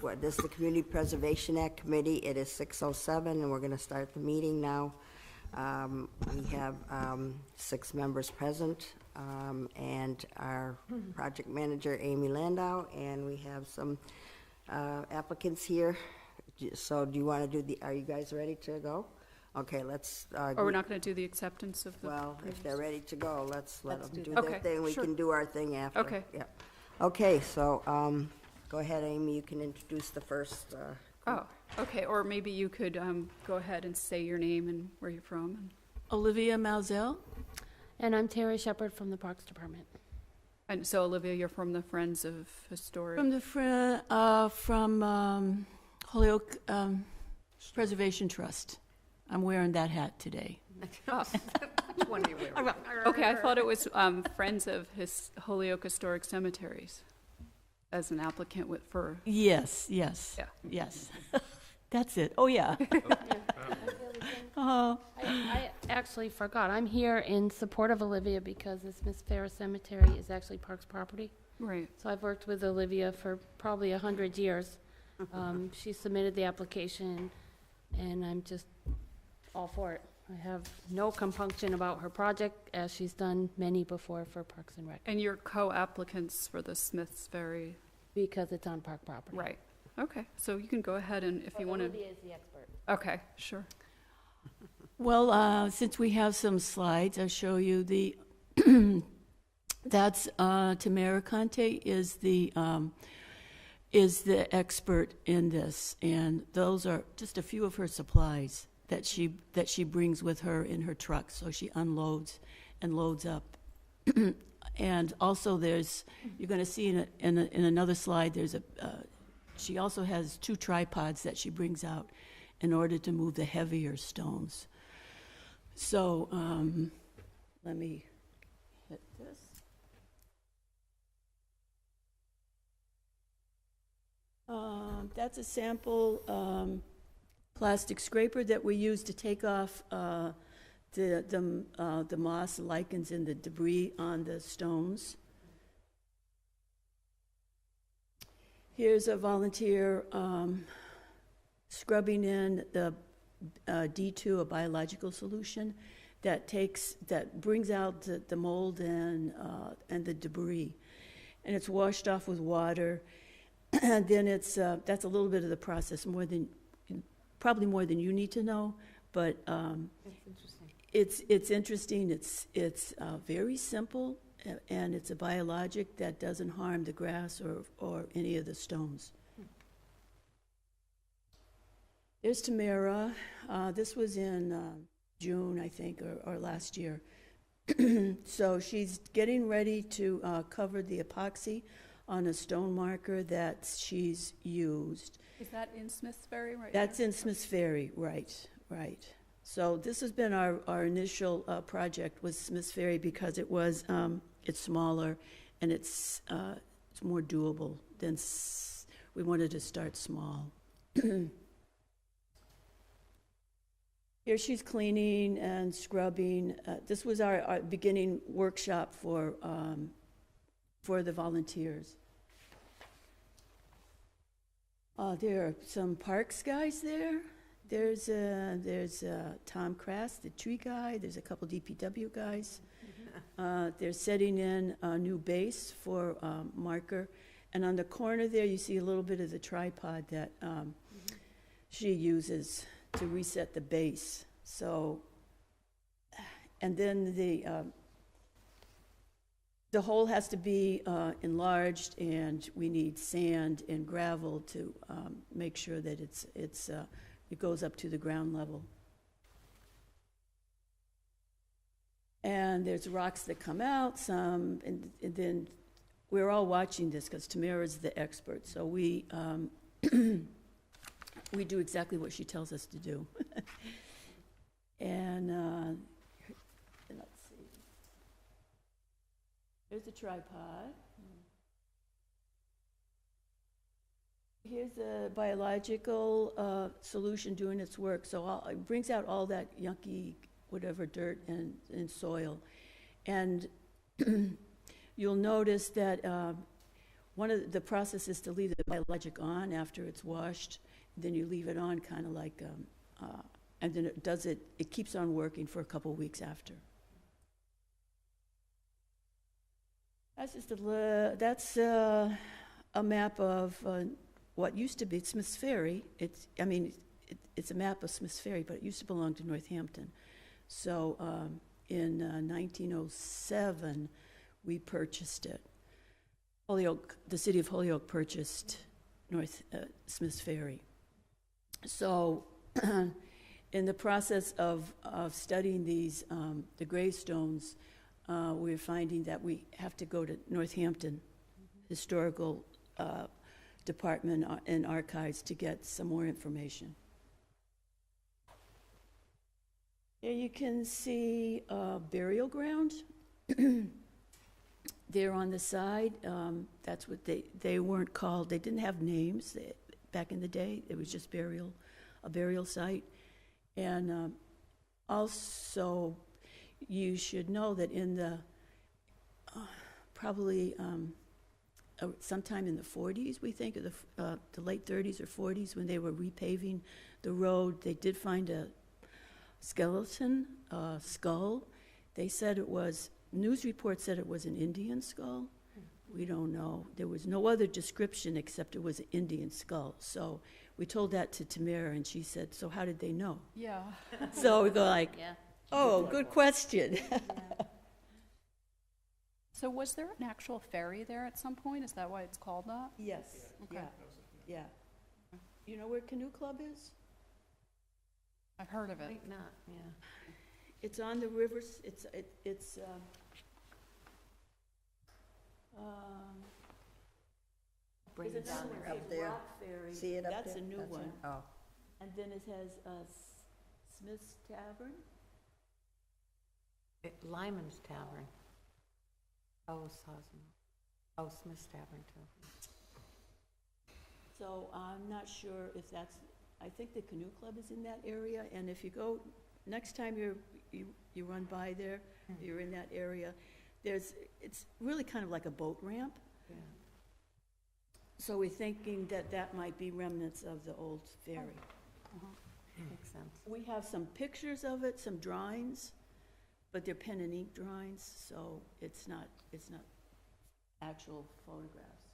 This is the Community Preservation Act Committee. It is 6:07, and we're going to start the meeting now. We have 6 members present, and our project manager, Amy Landau, and we have some applicants here. So do you want to do are you guys ready to go? Okay, let's... or we're not going to do the acceptance of the... Well, if they're ready to go, let's let them do that. their thing. We Sure. can do our thing after. Okay. Yeah. Okay, so go ahead, Amy. You can introduce the first group. Oh, okay. Or maybe you could go ahead and say your name and where you're from. Olivia Mauzell. And I'm Terry Shepard from the Parks Department. And so, Olivia, you're from the Friends of Historic... From the Holyoke Preservation Trust. I'm wearing that hat today. Oh. Which one are you wearing? Okay, I thought it was Friends of Holyoke Historic Cemeteries as an applicant for... Yes. Yeah. Yes. That's it. Oh, yeah. I actually forgot. I'm here in support of Olivia because this Miss Farris Cemetery is actually Parks property. Right. So I've worked with Olivia for probably 100 years. She submitted the application, and I'm just all for it. I have no compunction about her project, as she's done many before for Parks and Rec. And you're co-applicants for the Smiths Ferry... Because it's on park property. Right. Okay, so you can go ahead and if you want to... Olivia is the expert. Okay, sure. Well, since we have some slides, I'll show you the... That's Tamara Conte is the expert in this, and those are just a few of her supplies that she brings with her in her truck. So she unloads and loads up. And also you're going to see in another slide, she also has 2 tripods that she brings out in order to move the heavier stones. So let me hit this. That's a sample plastic scraper that we use to take off the moss, lichens, and the debris on the stones. Here's a volunteer scrubbing in the D2, a biological solution that brings out the mold and the debris, and it's washed off with water. And then that's a little bit of the process, probably more than you need to know, but it's interesting. It's very simple, and it's a biologic that doesn't harm the grass or any of the stones. There's Tamara. This was in June, I think, or last year. So she's getting ready to cover the epoxy on a stone marker that she's used. Is that in Smiths Ferry right That's now? in Smiths Ferry, right. So this has been our initial project with Smiths Ferry because it's smaller and it's more doable than we wanted to start small. Here she's cleaning and scrubbing. This was our beginning workshop for the volunteers. There are some parks guys there. There's Tom Crass, the tree guy. There's a couple DPW guys. They're setting in a new base for marker. And on the corner there, you see a little bit of the tripod that she uses to reset the base. So, and then the hole has to be enlarged, and we need sand and gravel to make sure that it goes up to the ground level. And there's rocks that come out, and then we're all watching this because Tamara's the expert. So we we do exactly what she tells us to do. And let's see. Here's the tripod. Here's a biological solution doing its work. So it brings out all that yucky, whatever, dirt and soil. And you'll notice that one of the process is to leave the biologic on after it's washed. Then you leave it on kind of like, and then it keeps on working for a couple weeks after. That's just that's a map of what used to be Smith's Ferry. It's a map of Smith's Ferry, but it used to belong to Northampton. So in 1907, we purchased it. Holyoke, the city of Holyoke purchased Smith's Ferry. So in the process of studying these, the gravestones, we're finding that we have to go to Northampton Historical Department and Archives to get some more information. Here you can see burial ground. There on the side, that's what they weren't called. They didn't have names back in the day. It was just a burial site. And also, you should know that in the probably sometime in the 40s, we think, of the late 30s or 40s, when they were repaving the road, they did find a skeleton, skull. They said it was, news reports said it was an Indian skull. We don't know. There was no other description except it was an Indian skull. So we told that to Tamara, and she said, so how did they know? Yeah. So we go like, Yeah. oh, good question. So was there an actual ferry there at some point? Is that why it's called that? Yes, Okay. yeah. You know where Canoe Club is? I've heard of I it. think not, yeah. It's on the rivers, it's Bring there's it down another there. one, Up there. Rock Ferry. See it up there? That's a new That's one. it. Oh, And then it has Smith's Tavern. Lyman's Tavern. Oh, Sosimo. Oh, Smith's Tavern, too. So I'm not sure if that's, I think the Canoe Club is in that area, and if you go, next time you run by there, you're in that area, it's really kind of like a boat ramp. Yeah. So we're thinking that that might be remnants of the old ferry. Makes sense. We have some pictures of it, some drawings, but they're pen and ink drawings, so it's not actual photographs.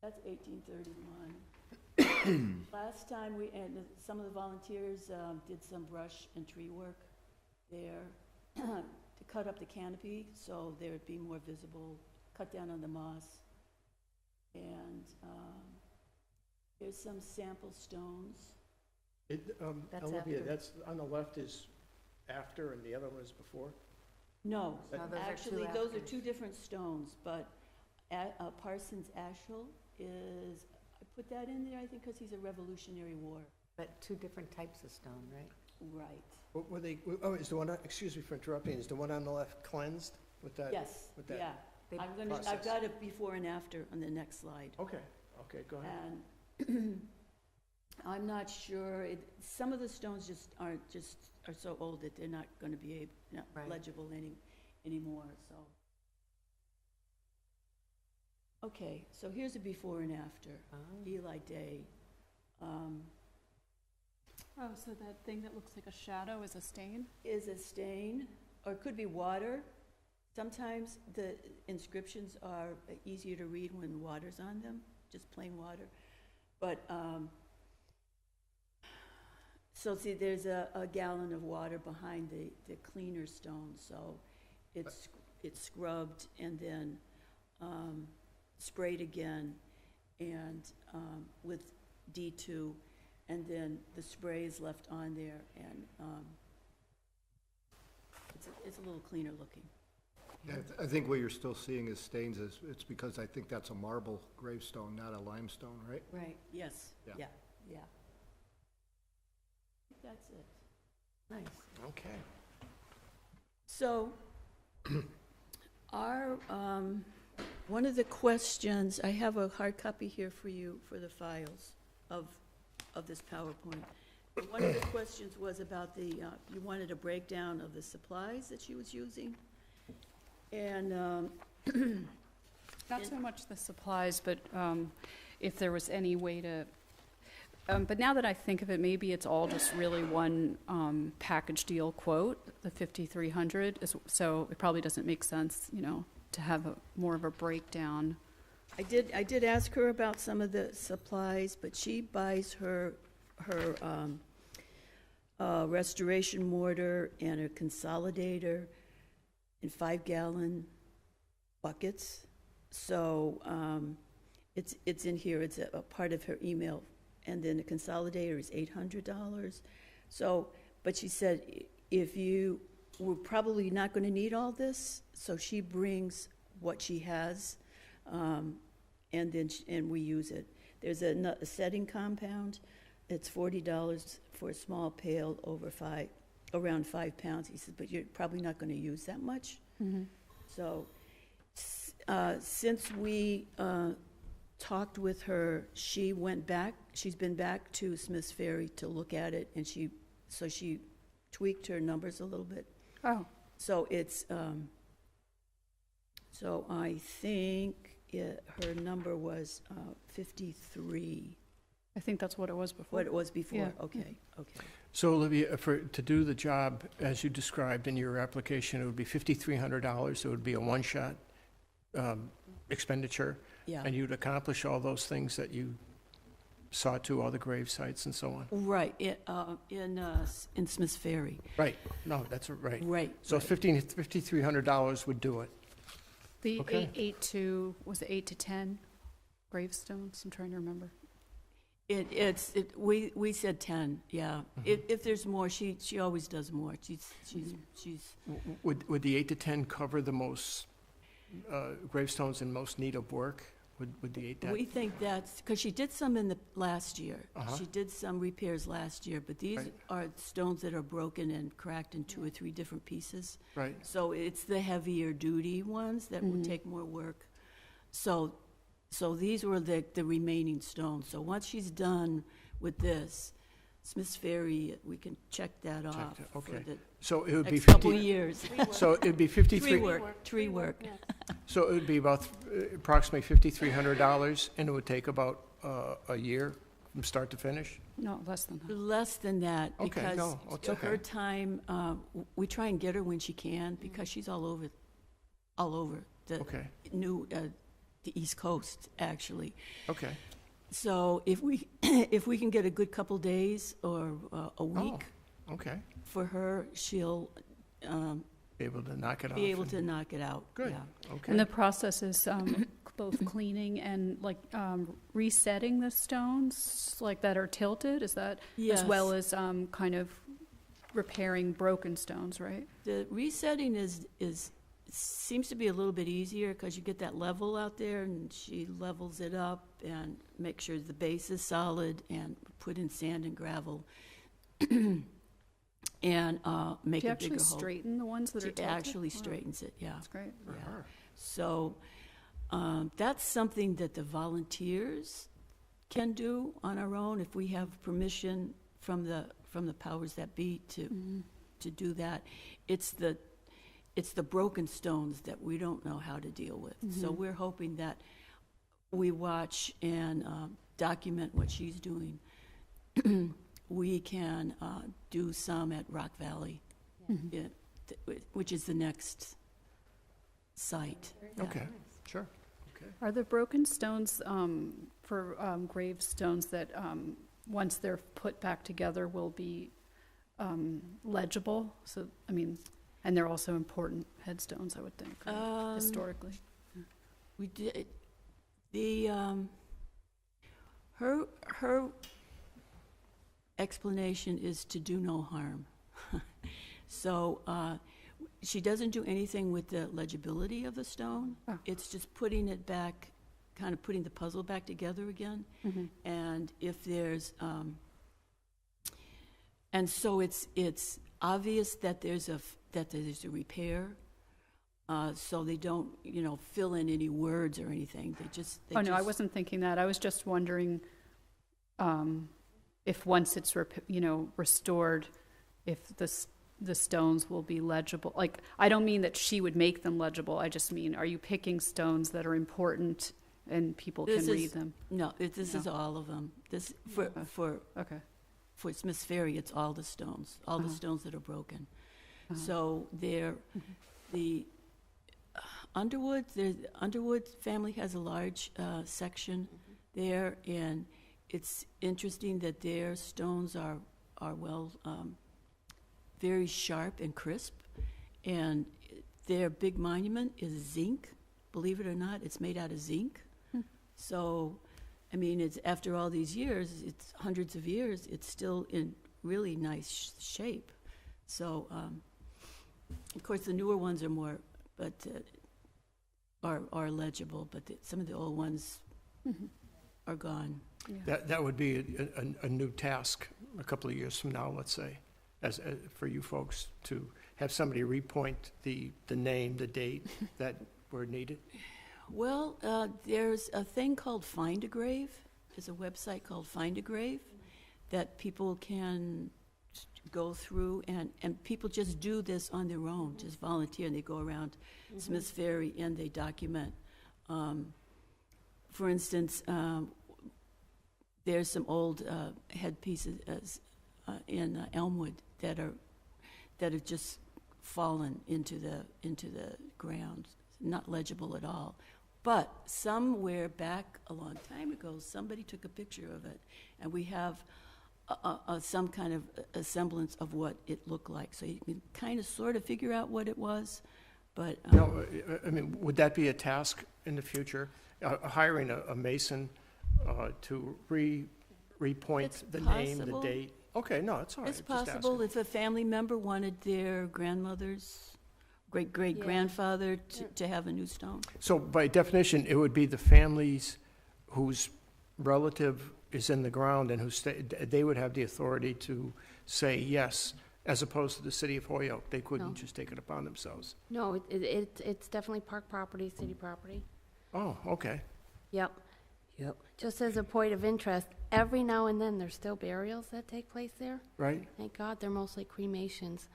That's 1831. Last time some of the volunteers did some brush and tree work there to cut up the canopy so there'd be more visible, cut down on the moss. And there's some sample stones. That's Olivia, after. that's, on the left is after and the other one is before? No, No, those are two actually, those are afters. two different stones, but Parsons Ashel is, I put that in there, I think, because he's a Revolutionary War. But two different types of stone, right? Right. What were they, is the one, excuse me for interrupting, is the one on the left cleansed with that? Yes, with that yeah. They- I've process. got it before and after on the next slide. Okay, go ahead. And I'm not sure, some of the stones are so old that they're not going to be not Right. legible anymore, so. Okay, so here's a before and after. Oh. Eli Day. Oh, so that thing that looks like a shadow is a stain? Is a stain, or it could be water. Sometimes the inscriptions are easier to read when water's on them, just plain water. But, so see, there's a gallon of water behind the cleaner stone, so it's scrubbed and then sprayed again, and with D2, and then the spray is left on there, and it's a little cleaner looking. Yeah, I think what you're still seeing as stains is, it's because I think that's a marble gravestone, not a limestone, right? Right. Yes, Yeah. yeah. I think that's it. Nice. Okay. So, our, one of the questions, I have a hard copy here for you for the files of this PowerPoint. One of the questions was about the, you wanted a breakdown of the supplies that she was using. And Not so much the supplies, but if there was any way to, but now that I think of it, maybe it's all just really one package deal quote, the 5,300, so it probably doesn't make sense, to have more of a breakdown. I did ask her about some of the supplies, but she buys her restoration mortar and a consolidator in 5-gallon buckets. So it's in here. It's a part of her email. And then the consolidator is $800. So, but she said we're probably not going to need all this. So she brings what she has, and we use it. There's a setting compound. It's $40 for a small pail around 5 pounds. He says, but you're probably not going to use that much. Mm-hmm. So since we talked with her, she's been back to Smith's Ferry to look at it, and she tweaked her numbers a little bit. Oh. So it's, so I think her number was 53. I think that's what it was before. What it was before? Yeah. Okay. So Olivia, to do the job as you described in your application, it would be $5,300. It would be a one-shot expenditure. Yeah. And you'd accomplish all those things that you saw to all the grave sites and so on. Right, in Smith's Ferry. Right. No, that's right. Right. So right. $5,300 would do it. The Okay. 8 to 10 gravestones? I'm trying to remember. We said 10, yeah. If there's more, she always does more. She's Would the 8 to 10 cover the most gravestones in most need of work? Would the 8 to 10? We think that's, because she did some in the last year. Uh-huh. She did some repairs last year, but these Right. are stones that are broken and cracked in 2 or 3 different pieces. Right. So it's the heavier duty ones that would take more work. So these were the remaining stones. So once she's done with this, Smith's Ferry, we can check that off it, for okay. the So it would be next couple 50. years. So it'd be 53. Tree work. So it would be about approximately $5,300, and it would take about a year from start to finish. No, less than that. Less than that, Okay, because no, it's her okay. time, we try and get her when she can, because she's all over the Okay. the East Coast, actually. Okay. So if we can get a good couple days or a week Okay. for her, she'll Be able to knock it off. be able and- to knock it out. Good. Yeah. Okay. And the process is both cleaning and resetting the stones that are tilted, is that? Yes. As well as kind of repairing broken stones, right? The resetting seems to be a little bit easier because you get that level out there, and she levels it up and make sure the base is solid and put in sand and gravel and make Do you a actually bigger hole. straighten the ones that are She tilted? actually Wow, straightens it, yeah. That's great. For Yeah. her. So that's something that the volunteers can do on our own if we have permission from the powers that be to do that. It's the broken stones that we don't know how to deal with. So we're hoping that we watch and document what she's doing. We can do some at Rock Valley, which is the next site. Yeah. Okay. Sure. Okay. Are the broken stones for gravestones that once they're put back together will be legible? So, I mean, and they're also important headstones, I would think, right? Historically. We did her explanation is to do no harm. So she doesn't do anything with the legibility of the stone. Oh. It's just putting it back, kind of putting the puzzle back together again. And if there's and so it's obvious that there's a repair. So they don't, fill in any words or anything. They No, I wasn't thinking that. I was just wondering if once it's restored, if the stones will be legible? Like, I don't mean that she would make them legible, I just mean, are you picking stones that are important and people can read them? No, this is all of them. This, for Okay. Smith's Ferry, it's all the stones, all the stones that are broken. Uh-huh. So the Underwood family has a large section there, and it's interesting that their stones are well, very sharp and crisp, and their big monument is zinc. Believe it or not, it's made out of zinc. So, I mean, it's after all these years, it's hundreds of years, it's still in really nice shape. So, of course, the newer ones are more, but are legible. But some of the old ones are gone. Yeah. That would be a new task a couple of years from now, let's say, as for you folks to have somebody repoint the name, the date that were needed. Well, there's a thing called Find a Grave. There's a website called Find a Grave that people can go through, and people just do this on their own, just volunteer, and they go around Smith's Ferry and they document. For instance, there's some old headpieces in Elmwood that have just fallen into the ground, not legible at all. But somewhere back a long time ago, somebody took a picture of it, and we have some kind of a semblance of what it looked like. So you can kind of sort of figure out what it was, but... No, I mean, would that be a task in the future? Hiring a mason to repoint It's the name, the possible. date? Okay, no, it's all right. It's just possible asking. if a family member wanted their grandmother's great-great-grandfather to have a new stone. So by definition, it would be the families whose relative is in the ground and they would have the authority to say yes, as opposed to the city of Holyoke. They couldn't No. just take it upon themselves. No, it's definitely park property, city property. Oh, okay. Yep. Just as a point of interest, every now and then, there's still burials that take place there. Right? Thank God, they're mostly cremations.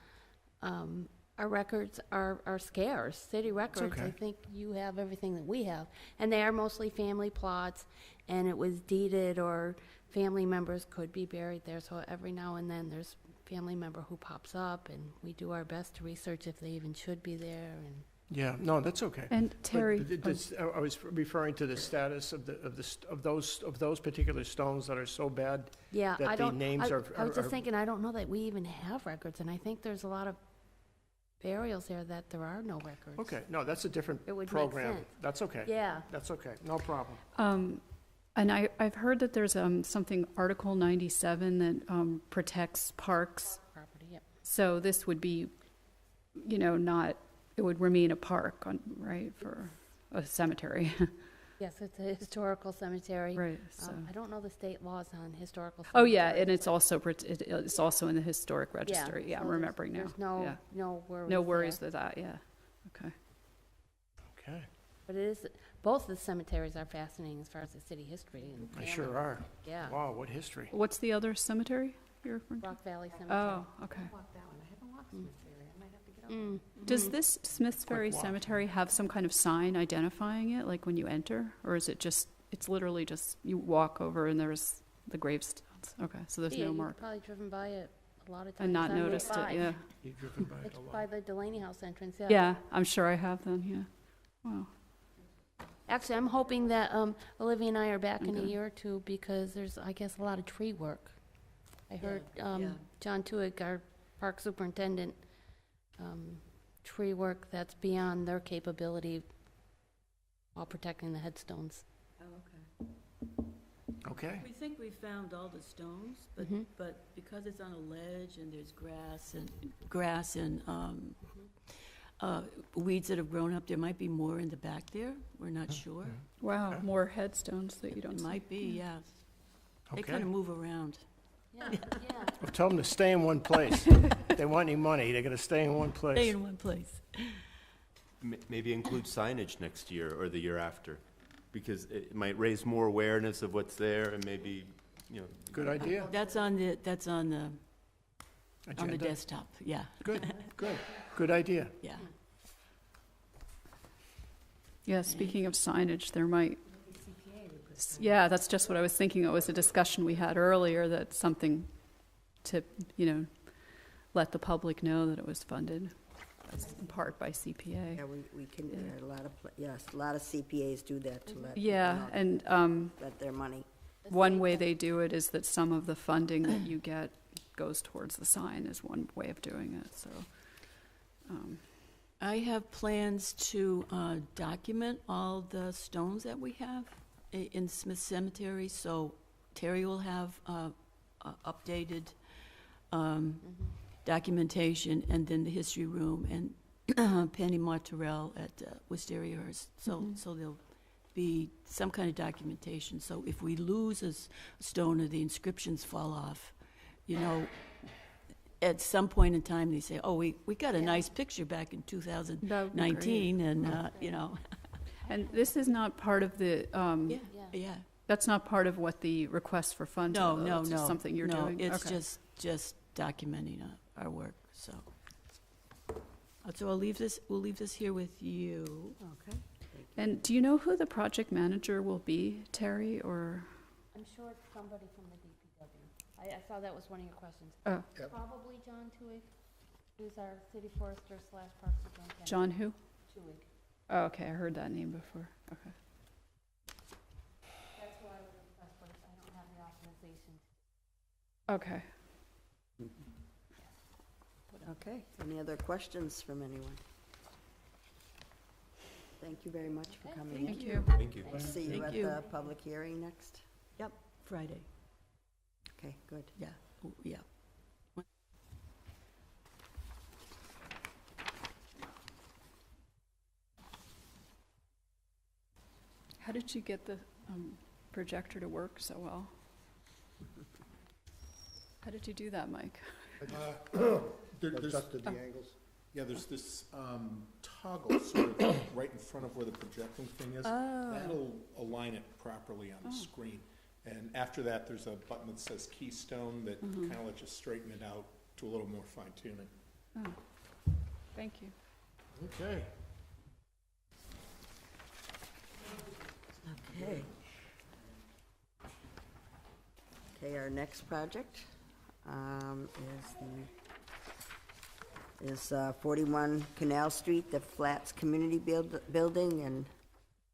Our records are scarce, city records. okay. I think you have everything that we have. And they are mostly family plots, and it was deeded, or family members could be buried there. So every now and then, there's a family member who pops up, and we do our best to research if they even should be there. And Yeah, no, that's okay. And But Terry, I was referring to the status of those particular stones that are so bad. yeah, That I the don't. names I are- was just are- thinking, I don't know that we even have records, and I think there's a lot of burials there that there are no records. Okay, no, that's a different It would make program. sense. That's okay. Yeah. That's okay, no problem. and I've heard that there's something, Article 97, that protects parks. Property. Yep. So this would be, not, it would remain a park, right, for a cemetery. Yes, it's a historical cemetery. Right, so. I don't know the state laws on historical. Oh, yeah, cemeteries. and it's also in the historic register. Yeah, so I'm there's- remembering now. There's no, Yeah. no worries. No worries there. with that, yeah. Okay. Okay, But it is, both the cemeteries are fascinating as far as the city history. And they family. sure are. Yeah. Wow, what history. What's the other cemetery you're referring to? Rock Valley Cemetery. Oh, okay. Walk that one. I haven't walked Smith's Ferry. I might have to get out. Does this Smith's Quick Ferry walk. Cemetery have some kind of sign identifying it, like when you enter? Or is it just, it's literally just, you walk over and there's the gravestones? Okay, so there's Yeah, no you've mark. probably driven by it a lot of times. And not on Route noticed it, 5. yeah. You've driven by it It's a lot. by the Delaney House entrance, yeah. Yeah, I'm sure I have then, yeah. Wow. Actually, I'm hoping that Olivia and I are back in a Okay. year or two, because there's, I guess, a lot of tree work. I heard yeah. John Tuig, our park superintendent, tree work that's beyond their capability while protecting the headstones. Okay, We think we found all the stones, Mhm. but because it's on a ledge and there's grass and weeds that have grown up, there might be more in the back there. We're not sure. Wow, Okay. more headstones that you don't It see. might be, yeah. They okay. kind of move around. Yeah, yeah. Well, tell them to stay in one place. If they want any money, they gotta stay in one Stay place. in one place. Maybe include signage next year or the year after, because it might raise more awareness of what's there and maybe, Good idea. That's on the On the agenda? desktop, yeah, Good, good idea. yeah. Yeah, speaking of signage, there might, yeah, that's just what I was thinking. It was a discussion we had earlier, that something to, let the public know that it was funded in part by CPA. Yeah, we can, a lot of, yes, a lot of CPAs do that to let. Yeah, people know and that their money. one way they do it is that some of the funding that you get goes towards the sign, is one way of doing it, so. I have plans to document all the stones that we have in Smith Cemetery, so Terry will have updated documentation, and then the history room, and Penny Martorell at Wisteria Hearst. So there'll be some kind of documentation. So if we lose a stone or the inscriptions fall off, at some point in time they say, oh, we got a nice picture back in 2019, and And this is not part of the, yeah. that's not part of what the request for funds No, are, though. no, It's no. just something you're no, doing? it's Okay. just documenting our work, so. So we'll leave this here with you. Okay. And do you know who the project manager will be, Terry, or? I'm sure it's somebody from the DPW. I saw that was one of your questions. Oh, Probably John Tuig, who's our city forester / parks and Rec. John who? Tuig. Oh, okay, I heard that name before. Okay. That's who I would request, but I don't have the authorization. Okay. Okay, any other questions from anyone? Thank you very much for coming in. Thank you. Thank you. We'll see you Thank at you. the public hearing next. Friday, Okay, good. yeah, yeah. How did you get the projector to work so well? How did you do that, Mike? There's, Adjusted the angles. yeah, there's this toggle sort of right in front of where the projecting thing is. That'll align it properly on the screen. And after that, there's a button that says Keystone that kind of lets you straighten it out to a little more fine tuning. Oh, thank you. Okay. Okay. Okay, our next project is 41 Canal Street, the Flats Community Building, and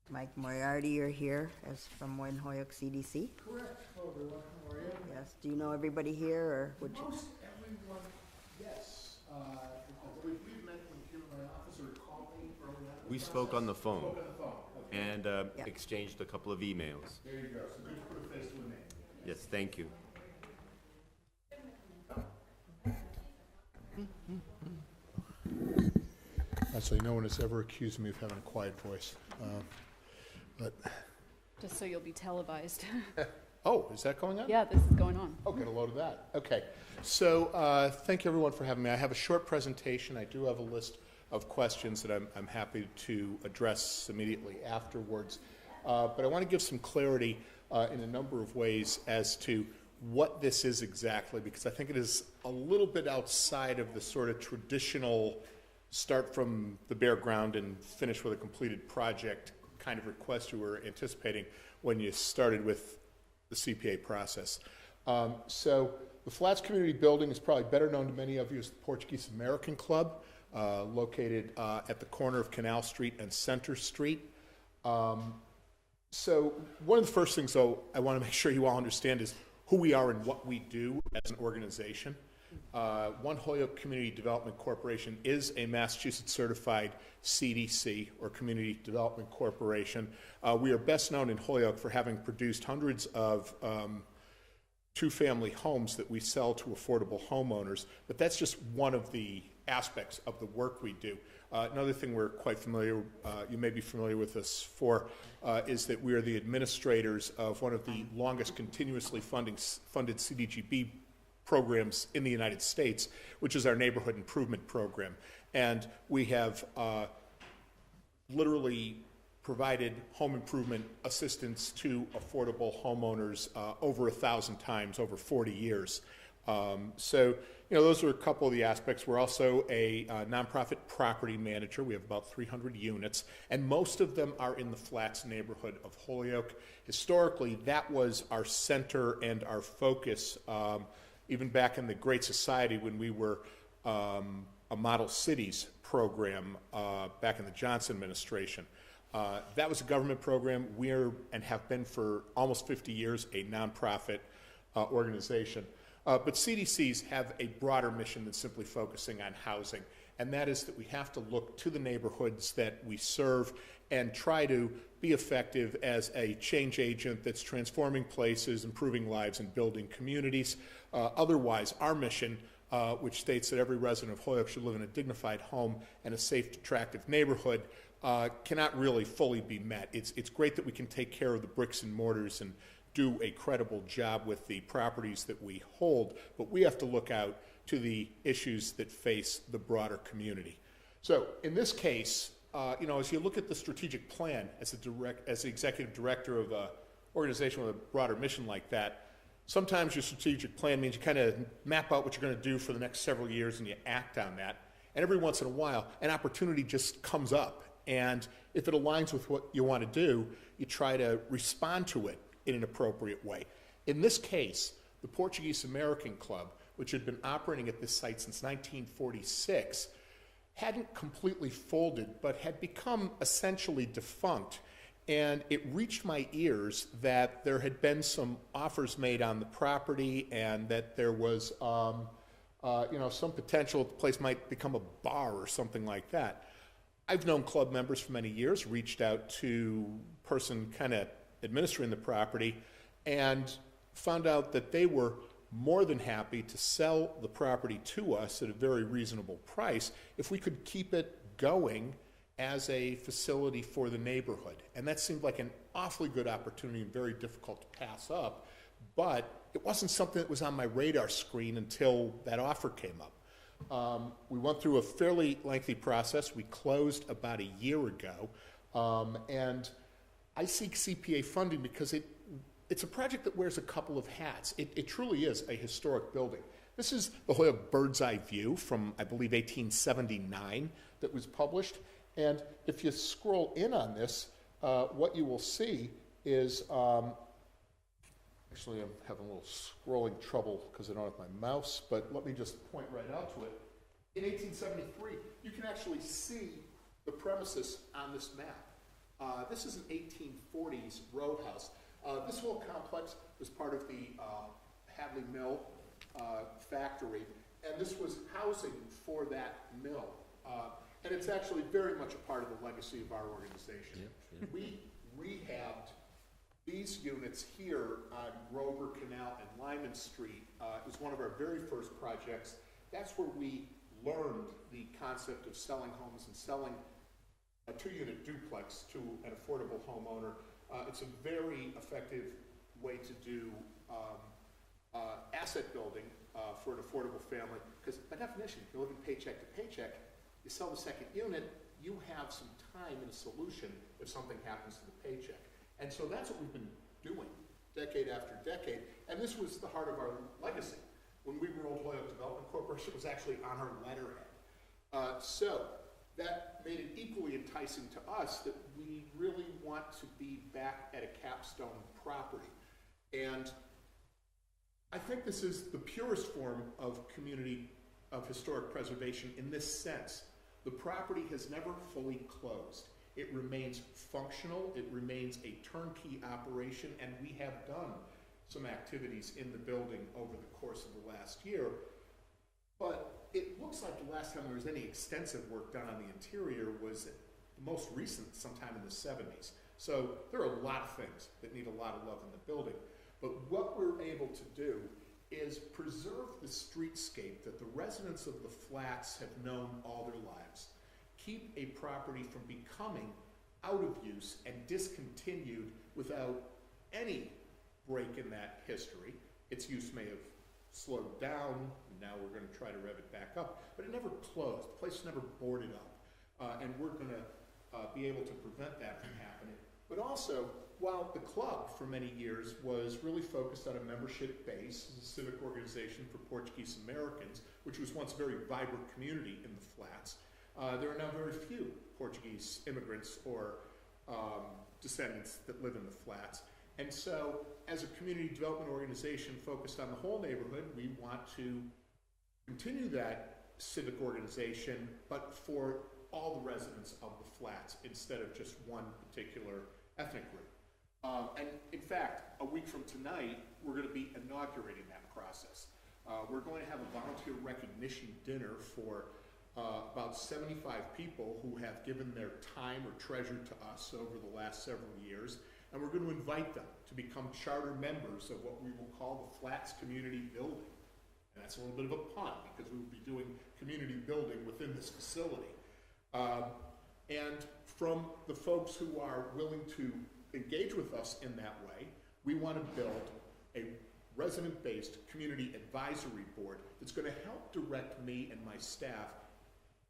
Mike Moriarty, you're here as from Holyoke CDC. Correct. Hello, everyone. How are you? Yes. Do you know everybody here, or would you? Most everyone, yes. I believe we've met when Kim and my officer called me early on. We spoke on the phone Spoke on the phone. Okay. and Yeah. exchanged a couple of emails. There you go. So good to put a face to a name. Yes, thank you. Actually, no one has ever accused me of having a quiet voice. But, Just so you'll be televised. oh, is that going on? Yeah, this is going on. Oh, get a load of that. Okay. So thank you, everyone, for having me. I have a short presentation. I do have a list of questions that I'm happy to address immediately afterwards. But I want to give some clarity in a number of ways as to what this is exactly, because I think it is a little bit outside of the sort of traditional start from the bare ground and finish with a completed project kind of request you were anticipating when you started with the CPA process. So the Flats Community Building is probably better known to many of you as the Portuguese American Club, located at the corner of Canal Street and Center Street. So one of the first things, though, I want to make sure you all understand is who we are and what we do as an organization. One Holyoke Community Development Corporation is a Massachusetts certified CDC, or Community Development Corporation. We are best known in Holyoke for having produced hundreds of two-family homes that we sell to affordable homeowners, but that's just one of the aspects of the work we do. Another thing we're quite familiar, you may be familiar with us for, is that we are the administrators of one of the longest continuously funded CDGB programs in the United States, which is our Neighborhood Improvement Program. And we have literally provided home improvement assistance to affordable homeowners over 1,000 times over 40 years. So, those are a couple of the aspects. We're also a nonprofit property manager. We have about 300 units, and most of them are in the Flats neighborhood of Holyoke. Historically, that was our center and our focus, even back in the Great Society when we were a Model Cities program back in the Johnson administration. That was a government program. We're, and have been for almost 50 years, a nonprofit organization. But CDCs have a broader mission than simply focusing on housing, and that is that we have to look to the neighborhoods that we serve and try to be effective as a change agent that's transforming places, improving lives, and building communities. Otherwise, our mission, which states that every resident of Holyoke should live in a dignified home and a safe, attractive neighborhood, cannot really fully be met. It's great that we can take care of the bricks and mortars and do a credible job with the properties that we hold, but we have to look out to the issues that face the broader community. So in this case, as you look at the strategic plan as the executive director of an organization with a broader mission like that, sometimes your strategic plan means you kind of map out what you're going to do for the next several years and you act on that. And every once in a while, an opportunity just comes up. And if it aligns with what you want to do, you try to respond to it in an appropriate way. In this case, the Portuguese American Club, which had been operating at this site since 1946, hadn't completely folded, but had become essentially defunct. And it reached my ears that there had been some offers made on the property and that there was some potential the place might become a bar or something like that. I've known club members for many years, reached out to a person kind of administering the property, and found out that they were more than happy to sell the property to us at a very reasonable price if we could keep it going as a facility for the neighborhood. And that seemed like an awfully good opportunity and very difficult to pass up, but it wasn't something that was on my radar screen until that offer came up. We went through a fairly lengthy process. We closed about a year ago, and I seek CPA funding because it's a project that wears a couple of hats. It truly is a historic building. This is the Holyoke Bird's Eye View from, I believe, 1879 that was published. And if you scroll in on this, what you will see is, actually I'm having a little scrolling trouble because I don't have my mouse, but let me just point right out to it. In 1873, you can actually see the premises on this map. This is an 1840s roadhouse. This whole complex was part of the Hadley Mill factory, and this was housing for that mill. And it's actually very much a part of the legacy of our organization. Yep. We rehabbed these units here on Grover Canal and Lyman Street. It was one of our very first projects. That's where we learned the concept of selling homes and selling a 2-unit duplex to an affordable homeowner. It's a very effective way to do asset building for an affordable family, because by definition, if you're living paycheck to paycheck, you sell the second unit, you have some time and a solution if something happens to the paycheck. And so that's what we've been doing decade after decade, and this was the heart of our legacy. When we enrolled Holyoke Development Corporation, it was actually on our letterhead. So that made it equally enticing to us that we really want to be back at a capstone property. And I think this is the purest form of historic preservation in this sense. The property has never fully closed. It remains functional, it remains a turnkey operation, and we have done some activities in the building over the course of the last year. But it looks like the last time there was any extensive work done on the interior was the most recent, sometime in the 70s. So there are a lot of things that need a lot of love in the building. But what we're able to do is preserve the streetscape that the residents of the flats have known all their lives. Keep a property from becoming out of use and discontinued without any break in that history. Its use may have slowed down, and now we're going to try to rev it back up, but it never closed. The place never boarded up. And we're going to be able to prevent that from happening. But also, while the club for many years was really focused on a membership base as a civic organization for Portuguese Americans, which was once a very vibrant community in the flats, there are now very few Portuguese immigrants or descendants that live in the flats. And so, as a community development organization focused on the whole neighborhood, we want to continue that civic organization, but for all the residents of the flats instead of just one particular ethnic group. And in fact, a week from tonight, we're going to be inaugurating that process. We're going to have a volunteer recognition dinner for about 75 people who have given their time or treasure to us over the last several years, and we're going to invite them to become charter members of what we will call the Flats Community Building. And that's a little bit of a pun, because we will be doing community building within this facility. And from the folks who are willing to engage with us in that way, we want to build a resident-based community advisory board that's going to help direct me and my staff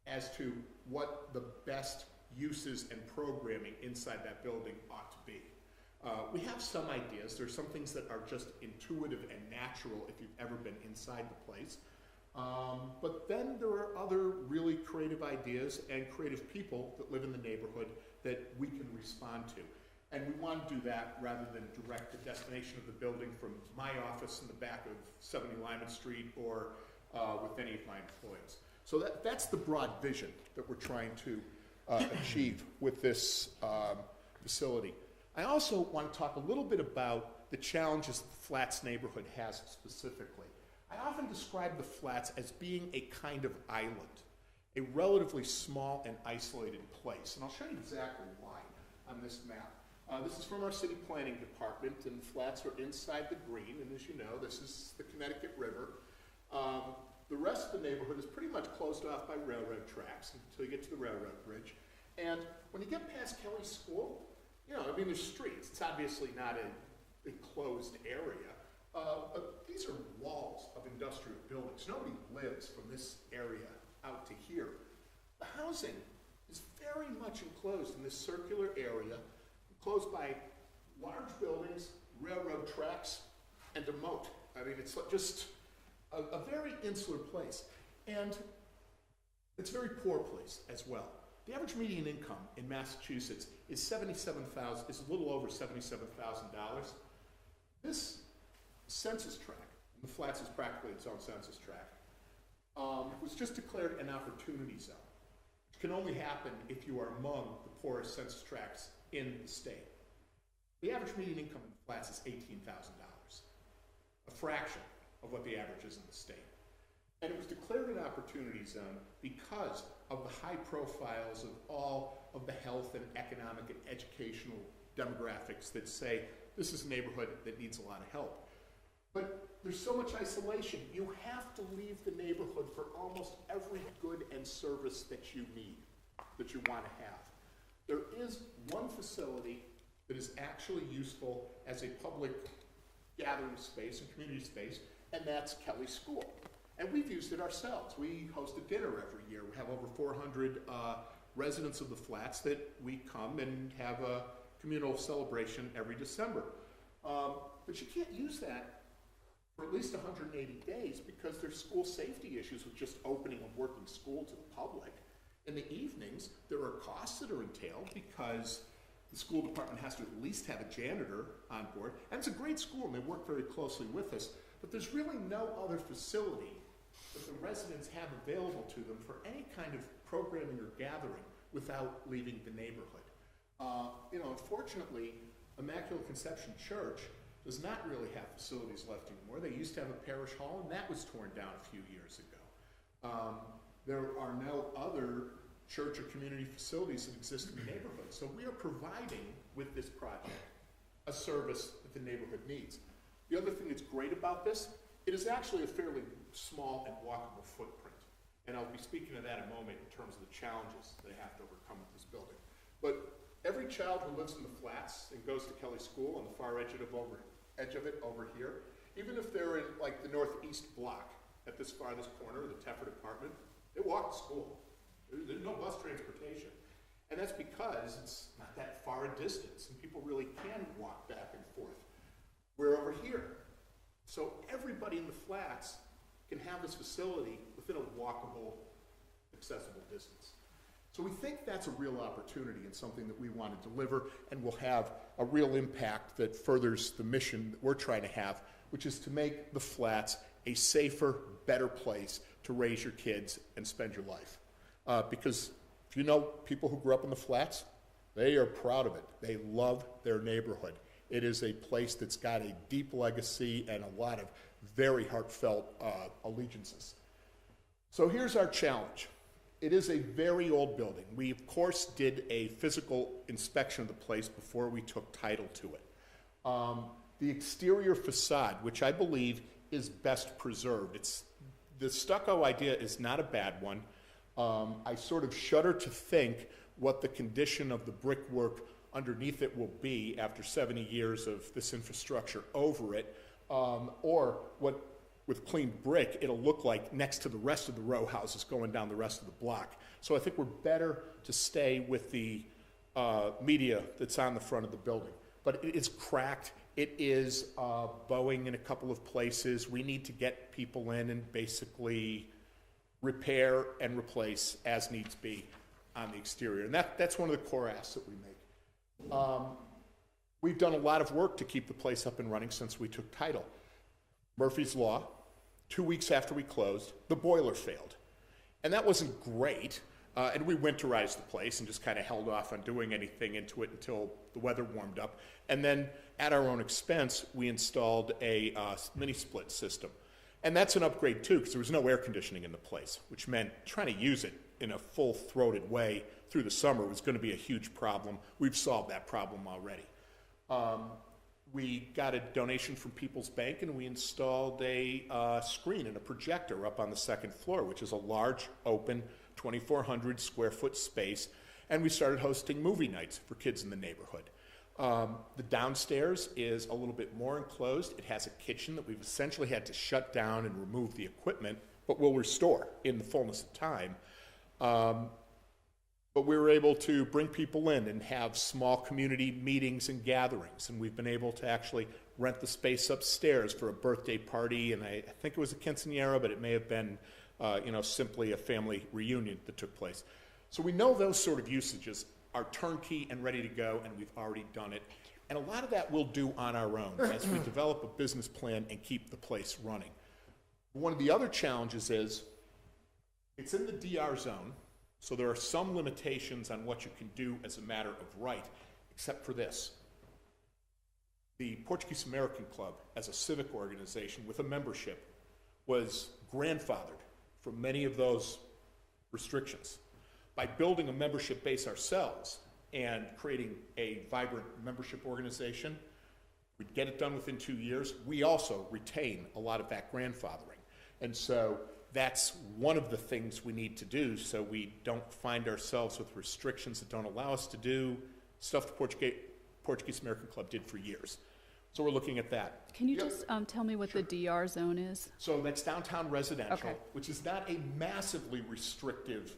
as to what the best uses and programming inside that building ought to be. We have some ideas. There's some things that are just intuitive and natural if you've ever been inside the place. But then there are other really creative ideas and creative people that live in the neighborhood that we can respond to. And we want to do that rather than direct the destination of the building from my office in the back of 70 Lyman Street or with any of my employees. So that's the broad vision that we're trying to achieve with this facility. I also want to talk a little bit about the challenges the Flats neighborhood has specifically. I often describe the Flats as being a kind of island, a relatively small and isolated place. And I'll show you exactly why on this map. This is from our city planning department, and Flats are inside the green, and as you know, this is the Connecticut River. The rest of the neighborhood is pretty much closed off by railroad tracks until you get to the railroad bridge. And when you get past Kelly School, you know, I mean, there's streets. It's obviously not an enclosed area. But these are walls of industrial buildings. Nobody lives from this area out to here. The housing is very much enclosed in this circular area, enclosed by large buildings, railroad tracks, and a moat. I mean, it's just a very insular place. And it's a very poor place as well. The average median income in Massachusetts is a little over $77,000. This census tract, the Flats is practically its own census tract, was just declared an opportunity zone, which can only happen if you are among the poorest census tracts in the state. The average median income in the Flats is $18,000, a fraction of what the average is in the state. And it was declared an opportunity zone because of the high profiles of all of the health and economic and educational demographics that say this is a neighborhood that needs a lot of help. But there's so much isolation. You have to leave the neighborhood for almost every good and service that you need, that you want to have. There is one facility that is actually useful as a public gathering space and community space, and that's Kelly School. And we've used it ourselves. We host a dinner every year. We have over 400 residents of the Flats that we come and have a communal celebration every December. But you can't use that for at least 180 days because there's school safety issues with just opening a working school to the public. In the evenings, there are costs that are entailed because the school department has to at least have a janitor on board. And it's a great school, and they work very closely with us. But there's really no other facility that the residents have available to them for any kind of programming or gathering without leaving the neighborhood. Unfortunately, Immaculate Conception Church does not really have facilities left anymore. They used to have a parish hall, and that was torn down a few years ago. There are no other church or community facilities that exist in the neighborhood. So we are providing, with this project, a service that the neighborhood needs. The other thing that's great about this, it is actually a fairly small and walkable footprint. And I'll be speaking of that in a moment in terms of the challenges they have to overcome with this building. But every child who lives in the Flats and goes to Kelly School on the far edge of it over here, even if they're in like the northeast block at this farthest corner, the Teffer apartment, they walk to school. There's no bus transportation. And that's because it's not that far a distance, and people really can walk back and forth. We're over here. So everybody in the flats can have this facility within a walkable, accessible distance. So we think that's a real opportunity and something that we want to deliver and will have a real impact that furthers the mission that we're trying to have, which is to make the flats a safer, better place to raise your kids and spend your life. Because if you know people who grew up in the flats, they are proud of it. They love their neighborhood. It is a place that's got a deep legacy and a lot of very heartfelt allegiances. So here's our challenge. It is a very old building. We, of course, did a physical inspection of the place before we took title to it. The exterior facade, which I believe is best preserved. The stucco idea is not a bad one. I sort of shudder to think what the condition of the brickwork underneath it will be after 70 years of this infrastructure over it, or what, with clean brick, it'll look like next to the rest of the row houses going down the rest of the block. So I think we're better to stay with the media that's on the front of the building. But it's cracked. It is bowing in a couple of places. We need to get people in and basically repair and replace as needs be on the exterior. And that's one of the core asks that we make. We've done a lot of work to keep the place up and running since we took title. Murphy's Law, 2 weeks after we closed, the boiler failed. And that wasn't great. And we winterized the place and just kind of held off on doing anything into it until the weather warmed up. And then at our own expense, we installed a mini split system. And that's an upgrade too, because there was no air conditioning in the place, which meant trying to use it in a full-throated way through the summer was going to be a huge problem. We've solved that problem already. We got a donation from People's Bank, and we installed a screen and a projector up on the second floor, which is a large, open, 2,400 square foot space, and we started hosting movie nights for kids in the neighborhood. The downstairs is a little bit more enclosed. It has a kitchen that we've essentially had to shut down and remove the equipment, but we'll restore in the fullness of time. But we were able to bring people in and have small community meetings and gatherings, and we've been able to actually rent the space upstairs for a birthday party, and I think it was a quinceañera, but it may have been simply a family reunion that took place. So we know those sort of usages are turnkey and ready to go, and we've already done it. And a lot of that we'll do on our own as we develop a business plan and keep the place running. One of the other challenges is it's in the DR zone, so there are some limitations on what you can do as a matter of right, except for this. The Portuguese American Club, as a civic organization with a membership, was grandfathered from many of those restrictions. By building a membership base ourselves and creating a vibrant membership organization, we'd get it done within 2 years. We also retain a lot of that grandfathering. And so that's one of the things we need to do so we don't find ourselves with restrictions that don't allow us to do stuff the Portuguese American Club did for years. So we're looking at that. Can you just tell me what the DR zone is? So that's downtown residential, Okay. which is not a massively restrictive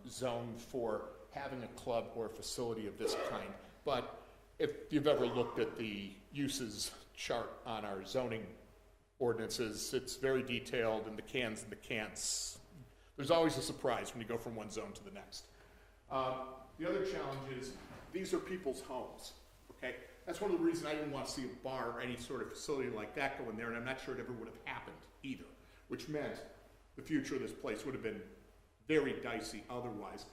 zone for having a club or a facility of this kind. But if you've ever looked at the uses chart on our zoning ordinances, it's very detailed, and the cans and the can'ts. There's always a surprise when you go from one zone to the next. The other challenge is these are people's homes, okay? That's one of the reasons I didn't want to see a bar or any sort of facility like that go in there, and I'm not sure it ever would have happened either, which meant the future of this place would have been very dicey otherwise.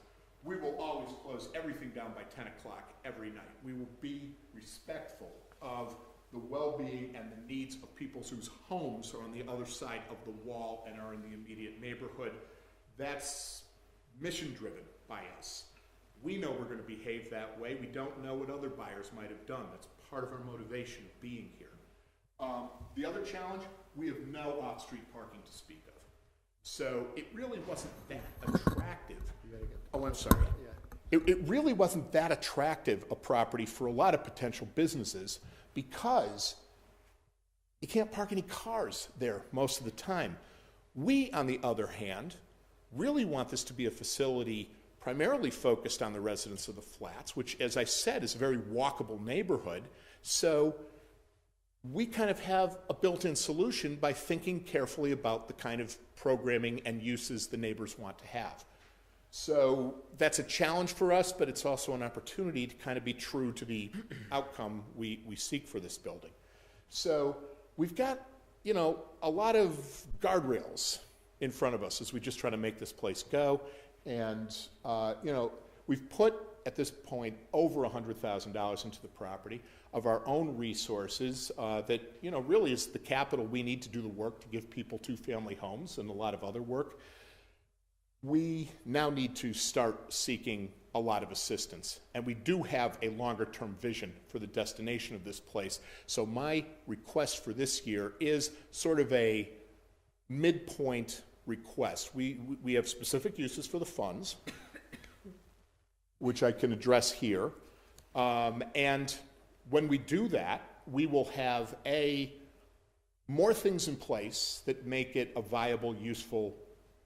We will always close everything down by 10 o'clock every night. We will be respectful of the well-being and the needs of people whose homes are on the other side of the wall and are in the immediate neighborhood. That's mission-driven by us. We know we're going to behave that way. We don't know what other buyers might have done. That's part of our motivation of being here. The other challenge, we have no off-street parking to speak of. So it really wasn't that attractive. Oh, I'm sorry. It really wasn't that attractive a property for a lot of potential businesses because you can't park any cars there most of the time. We, on the other hand, really want this to be a facility primarily focused on the residents of the flats, which, as I said, is a very walkable neighborhood. So we kind of have a built-in solution by thinking carefully about the kind of programming and uses the neighbors want to have. So that's a challenge for us, but it's also an opportunity to kind of be true to the outcome we seek for this building. So we've got, you know, a lot of guardrails in front of us as we just try to make this place go. And, you know, we've put, at this point, over $100,000 into the property of our own resources that, you know, really is the capital we need to do the work to give people two-family homes and a lot of other work. We now need to start seeking a lot of assistance, and we do have a longer-term vision for the destination of this place. So my request for this year is sort of a midpoint request. We have specific uses for the funds, which I can address here, and when we do that, we will have more things in place that make it a viable, useful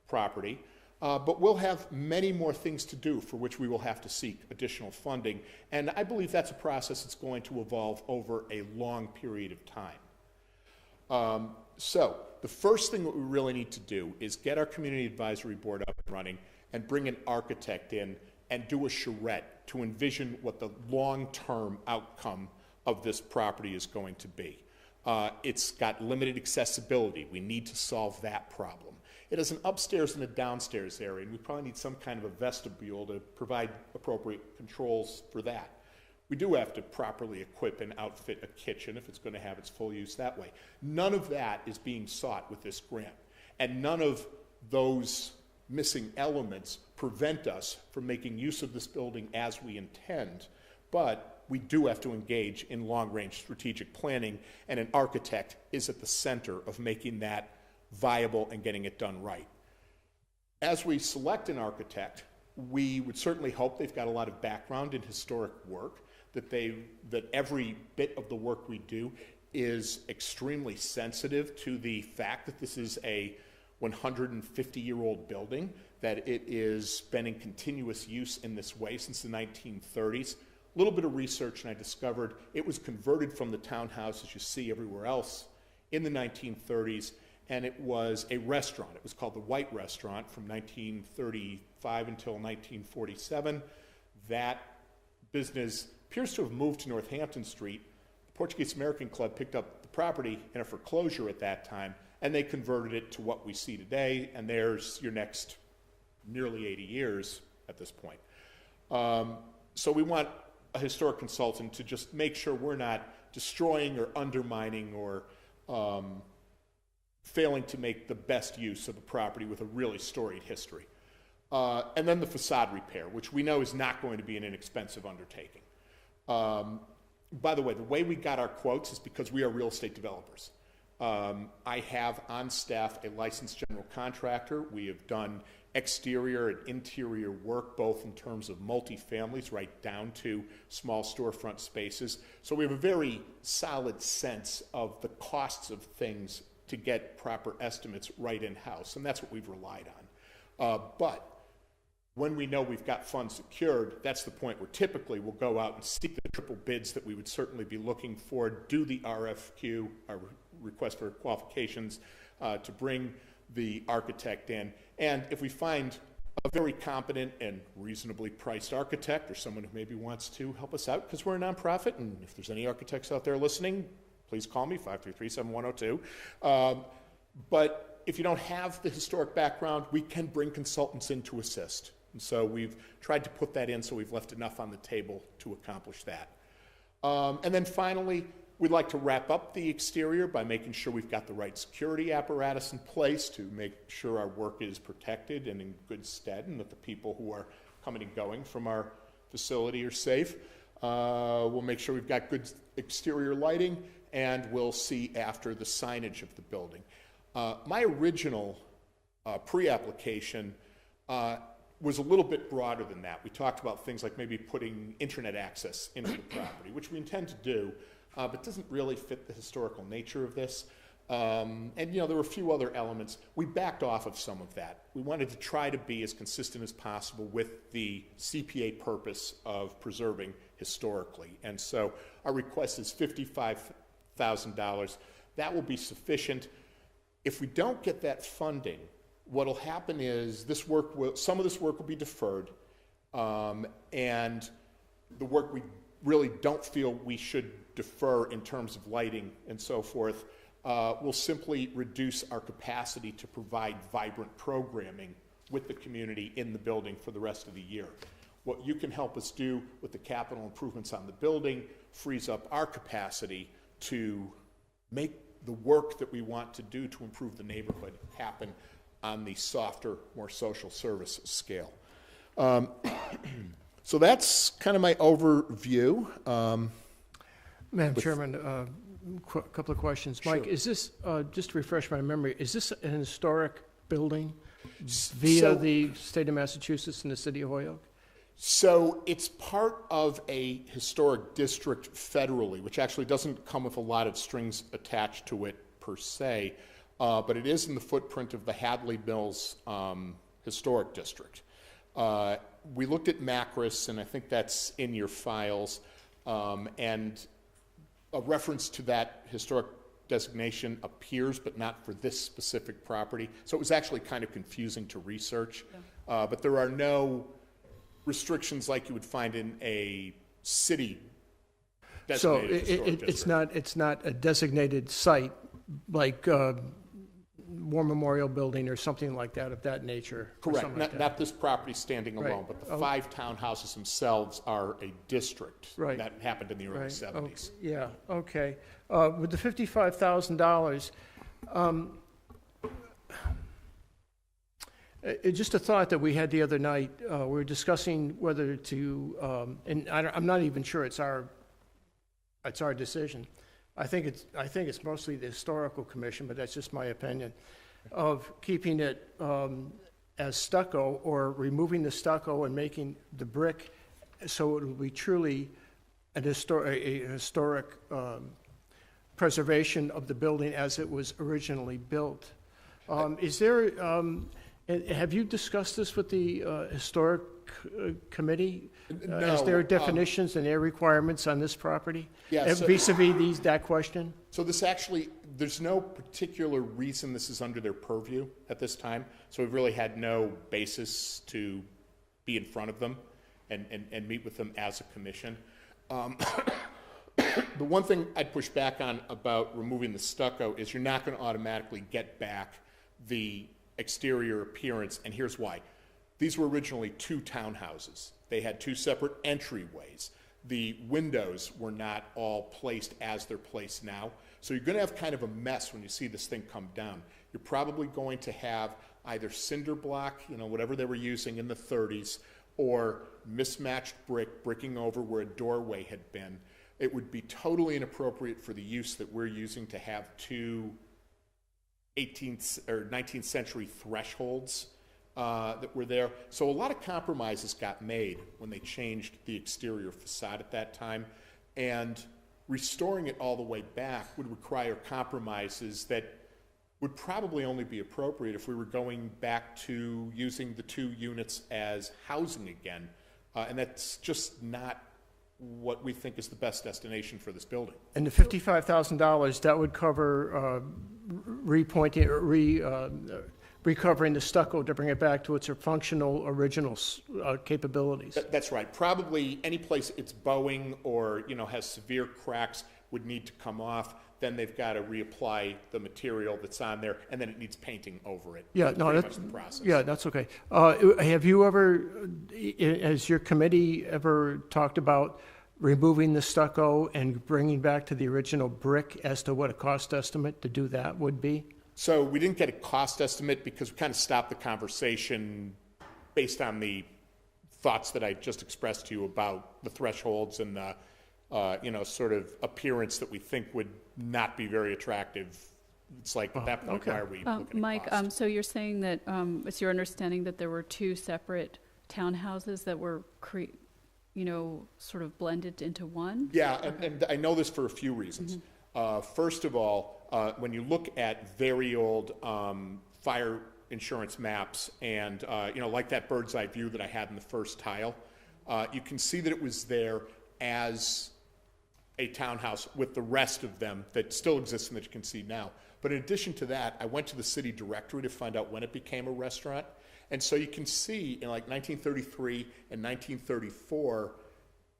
property. But we'll have many more things to do for which we will have to seek additional funding. And I believe that's a process that's going to evolve over a long period of time. So the first thing that we really need to do is get our community advisory board up and running and bring an architect in and do a charrette to envision what the long-term outcome of this property is going to be. It's got limited accessibility. We need to solve that problem. It has an upstairs and a downstairs area, and we probably need some kind of a vestibule to provide appropriate controls for that. We do have to properly equip and outfit a kitchen if it's going to have its full use that way. None of that is being sought with this grant, and none of those missing elements prevent us from making use of this building as we intend, but we do have to engage in long-range strategic planning, and an architect is at the center of making that viable and getting it done right. As we select an architect, we would certainly hope they've got a lot of background in historic work, that every bit of the work we do is extremely sensitive to the fact that this is a 150-year-old building, that it has been in continuous use in this way since the 1930s. A little bit of research and I discovered it was converted from the townhouses you see everywhere else in the 1930s, and it was a restaurant. It was called the White Restaurant from 1935 until 1947. That business appears to have moved to Northampton Street. The Portuguese American Club picked up the property in a foreclosure at that time, and they converted it to what we see today, and there's your next nearly 80 years at this point. So we want a historic consultant to just make sure we're not destroying or undermining or failing to make the best use of a property with a really storied history. And then the facade repair, which we know is not going to be an inexpensive undertaking. By the way we got our quotes is because we are real estate developers. I have on staff a licensed general contractor. We have done exterior and interior work, both in terms of multifamilies right down to small storefront spaces. So we have a very solid sense of the costs of things to get proper estimates right in-house, and that's what we've relied on. But when we know we've got funds secured, that's the point where typically we'll go out and seek the triple bids that we would certainly be looking for, do the RFQ, our request for qualifications, to bring the architect in. And if we find a very competent and reasonably priced architect or someone who maybe wants to help us out, because we're a nonprofit, and if there's any architects out there listening, please call me, 533-7102. But if you don't have the historic background, we can bring consultants in to assist. And so we've tried to put that in, so we've left enough on the table to accomplish that. And then finally, we'd like to wrap up the exterior by making sure we've got the right security apparatus in place to make sure our work is protected and in good stead, and that the people who are coming and going from our facility are safe. We'll make sure we've got good exterior lighting, and we'll see after the signage of the building. My original pre-application was a little bit broader than that. We talked about things like maybe putting internet access into the property, which we intend to do, but doesn't really fit the historical nature of this. And, there were a few other elements. We backed off of some of that. We wanted to try to be as consistent as possible with the CPA purpose of preserving historically. And so our request is $55,000. That will be sufficient. If we don't get that funding, what will happen is some of this work will be deferred, and the work we really don't feel we should defer in terms of lighting and so forth will simply reduce our capacity to provide vibrant programming with the community in the building for the rest of the year. What you can help us do with the capital improvements on the building frees up our capacity to make the work that we want to do to improve the neighborhood happen on the softer, more social service scale. So that's kind of my overview. Madam Chairman, a couple of questions. Sure. Mike, is this, just to refresh my memory, is this an historic building via the state of Massachusetts and the city of Holyoke? So it's part of a historic district federally, which actually doesn't come with a lot of strings attached to it per se, but it is in the footprint of the Hadley Mills Historic District. We looked at Macris, and I think that's in your files, and a reference to that historic designation appears, but not for this specific property. So it was actually kind of confusing to research, but there are no restrictions like you would find in a city designated historic district. It's not a designated site like War Memorial Building or something like that of that nature? Correct. Not this property standing alone, but the 5 townhouses themselves are a district. Right. That happened in the early 70s. Yeah, okay. With the $55,000, just a thought that we had the other night, we were discussing whether to, and I'm not even sure it's our decision. I think it's mostly the historical commission, but that's just my opinion, of keeping it as stucco or removing the stucco and making the brick so it will be truly a historic preservation of the building as it was originally built. Is there, have you discussed this with the historic committee? No, Is there definitions and their requirements on this property? Yeah, so- Vis-a-vis that question? So this actually, there's no particular reason this is under their purview at this time. So we've really had no basis to be in front of them and meet with them as a commission. The one thing I'd push back on about removing the stucco is you're not going to automatically get back the exterior appearance, and here's why. These were originally 2 townhouses. They had 2 separate entryways. The windows were not all placed as they're placed now. So you're going to have kind of a mess when you see this thing come down. You're probably going to have either cinder block, whatever they were using in the 30s, or mismatched bricking over where a doorway had been. It would be totally inappropriate for the use that we're using to have 2 18th or 19th century thresholds that were there. So a lot of compromises got made when they changed the exterior facade at that time, and restoring it all the way back would require compromises that would probably only be appropriate if we were going back to using the 2 units as housing again, and that's just not what we think is the best destination for this building. And the $55,000, that would cover repointing, recovering the stucco to bring it back to its functional original capabilities. That's right. Probably any place it's bowing or has severe cracks would need to come off. Then they've got to reapply the material that's on there, and then it needs painting over it. Yeah, that's no, pretty that's much the process. Yeah, that's okay. Have you ever, has your committee ever talked about removing the stucco and bringing back to the original brick as to what a cost estimate to do that would be? So we didn't get a cost estimate because we kind of stopped the conversation based on the thoughts that I just expressed to you about the thresholds and the sort of appearance that we think would not be very attractive. It's like at that point, why are we looking at Mike, cost? so you're saying that it's your understanding that there were 2 separate townhouses that were sort of blended into one? Yeah, and I know this for a few reasons. First of all, when you look at very old fire insurance maps and, like that bird's eye view that I had in the first tile, you can see that it was there as a townhouse with the rest of them that still exists and that you can see now. But in addition to that, I went to the city directory to find out when it became a restaurant. And so you can see in like 1933 and 1934,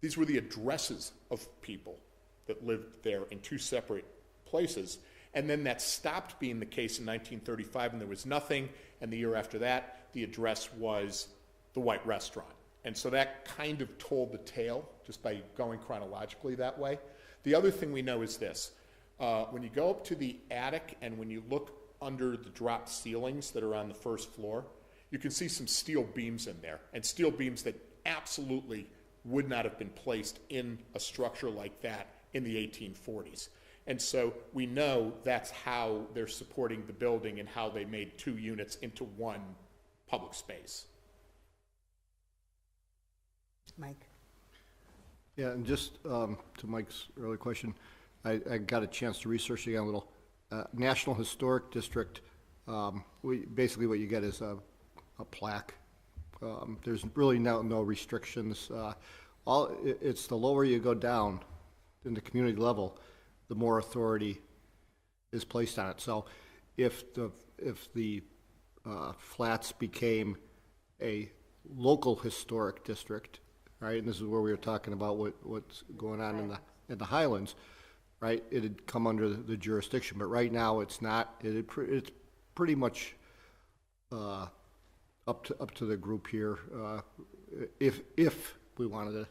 these were the addresses of people that lived there in two separate places. And then that stopped being the case in 1935, and there was nothing. And the year after that, the address was the White Restaurant. And so that kind of told the tale just by going chronologically that way. The other thing we know is this. When you go up to the attic and when you look under the drop ceilings that are on the first floor, you can see some steel beams in there, and steel beams that absolutely would not have been placed in a structure like that in the 1840s. And so we know that's how they're supporting the building and how they made two units into one public space. Mike? Yeah, and just to Mike's earlier question, I got a chance to research again a little. National Historic District, basically what you get is a plaque. There's really no restrictions. It's the lower you go down in the community level, the more authority is placed on it. So if the flats became a local historic district, right, and this is where we were talking about what's going on in the Highlands, right, it'd come under the jurisdiction. But right now it's not. It's pretty much up to the group here, if we wanted to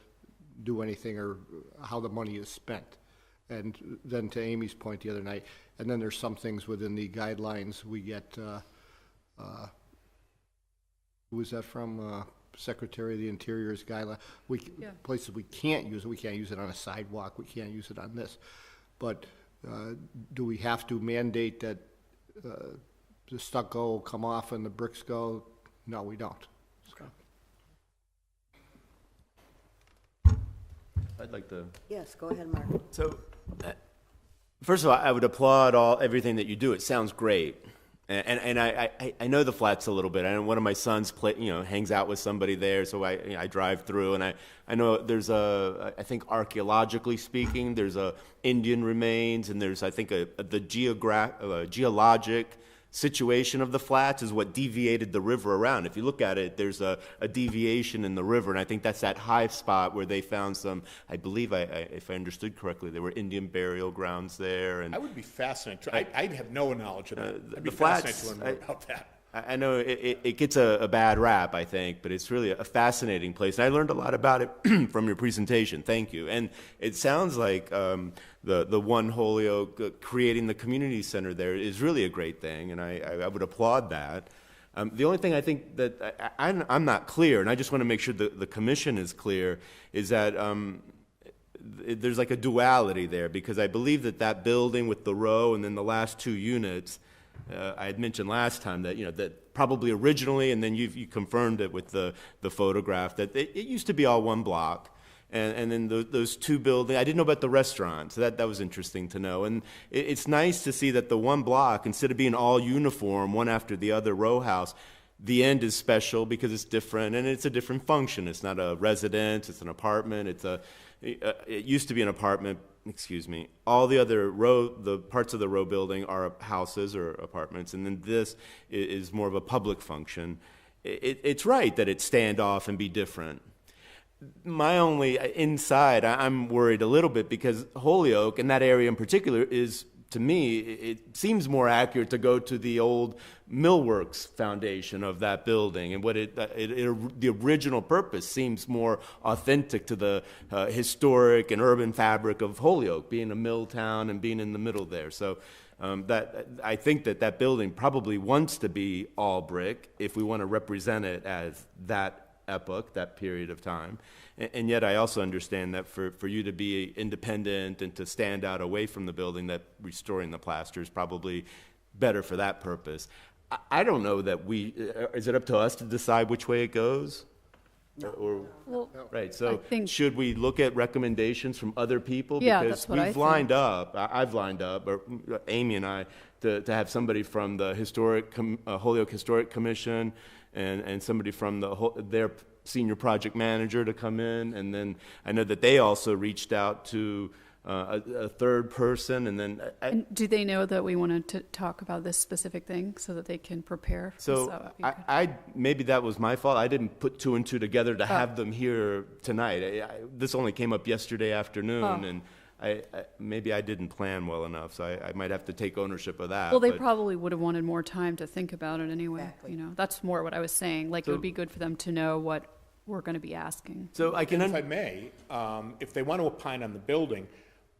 do anything, or how the money is spent. And then to Amy's point the other night, and then there's some things within the guidelines we get, who was that from? Secretary of the Interior's guideline. Places we can't use it. We can't use it on a sidewalk. We can't use it on this. But do we have to mandate that the stucco come off and the bricks go? No, we don't. So. I'd like to. Yes, go ahead, Mark. So, first of all, I would applaud everything that you do. It sounds great. And I know the flats a little bit. I know one of my sons hangs out with somebody there, so I drive through, and I know there's I think archaeologically speaking, there's Indian remains, and there's, I think, the geologic situation of the flats is what deviated the river around. If you look at it, there's a deviation in the river, and I think that's that high spot where they found some, I believe, if I understood correctly, there were Indian burial grounds there. And I would be fascinated. I'd have no knowledge of that. I'd be the flats, fascinated to learn more about that. I know it gets a bad rap, I think, but it's really a fascinating place. And I learned a lot about it from your presentation. Thank you. And it sounds like the One Holyoke, creating the community center there is really a great thing, and I would applaud that. The only thing I think that I'm not clear, and I just want to make sure the commission is clear, is that there's like a duality there, because I believe that building with the row and then the last two units, I had mentioned last time that that probably originally, and then you confirmed it with the photograph, that it used to be all one block, and then those two buildings. I didn't know about the restaurant, so that was interesting to know. And it's nice to see that the one block, instead of being all uniform, one after the other row house, the end is special because it's different, and it's a different function. It's not a residence; it's an apartment. It used to be an apartment. Excuse me. All the other the parts of the row building are houses or apartments, and then this is more of a public function. It's right that it stand off and be different. My only inside, I'm worried a little bit, because Holyoke, and that area in particular, is, to me, it seems more accurate to go to the old millworks foundation of that building, and what the original purpose seems more authentic to the historic and urban fabric of Holyoke, being a mill town and being in the middle there. So I think that building probably wants to be all brick if we want to represent it as that epoch, that period of time. And yet I also understand that for you to be independent and to stand out away from the building, that restoring the plaster is probably better for that purpose. I don't know that is it up to us to decide which way it goes? Or, Well, right, I so think- should we look at recommendations from other people? Yeah, Because that's what I we've think. lined up, I've lined up, or Amy and I, to have somebody from the Holyoke Historic Commission and somebody from their senior project manager to come in. And then I know that they also reached out to a third person, and then And do they know that we wanted to talk about this specific thing so that they can prepare? So that'd be good. maybe that was my fault. I didn't put two and two together to have them here tonight. This only came up yesterday afternoon, and maybe I didn't plan well enough, so I might have to take ownership of that. Well, they but- probably would have wanted more time to think about it anyway. Exactly. You know, that's more what I was saying. Like, it would be good for them to know what we're going to be asking. So I can. And if I may, if they want to opine on the building,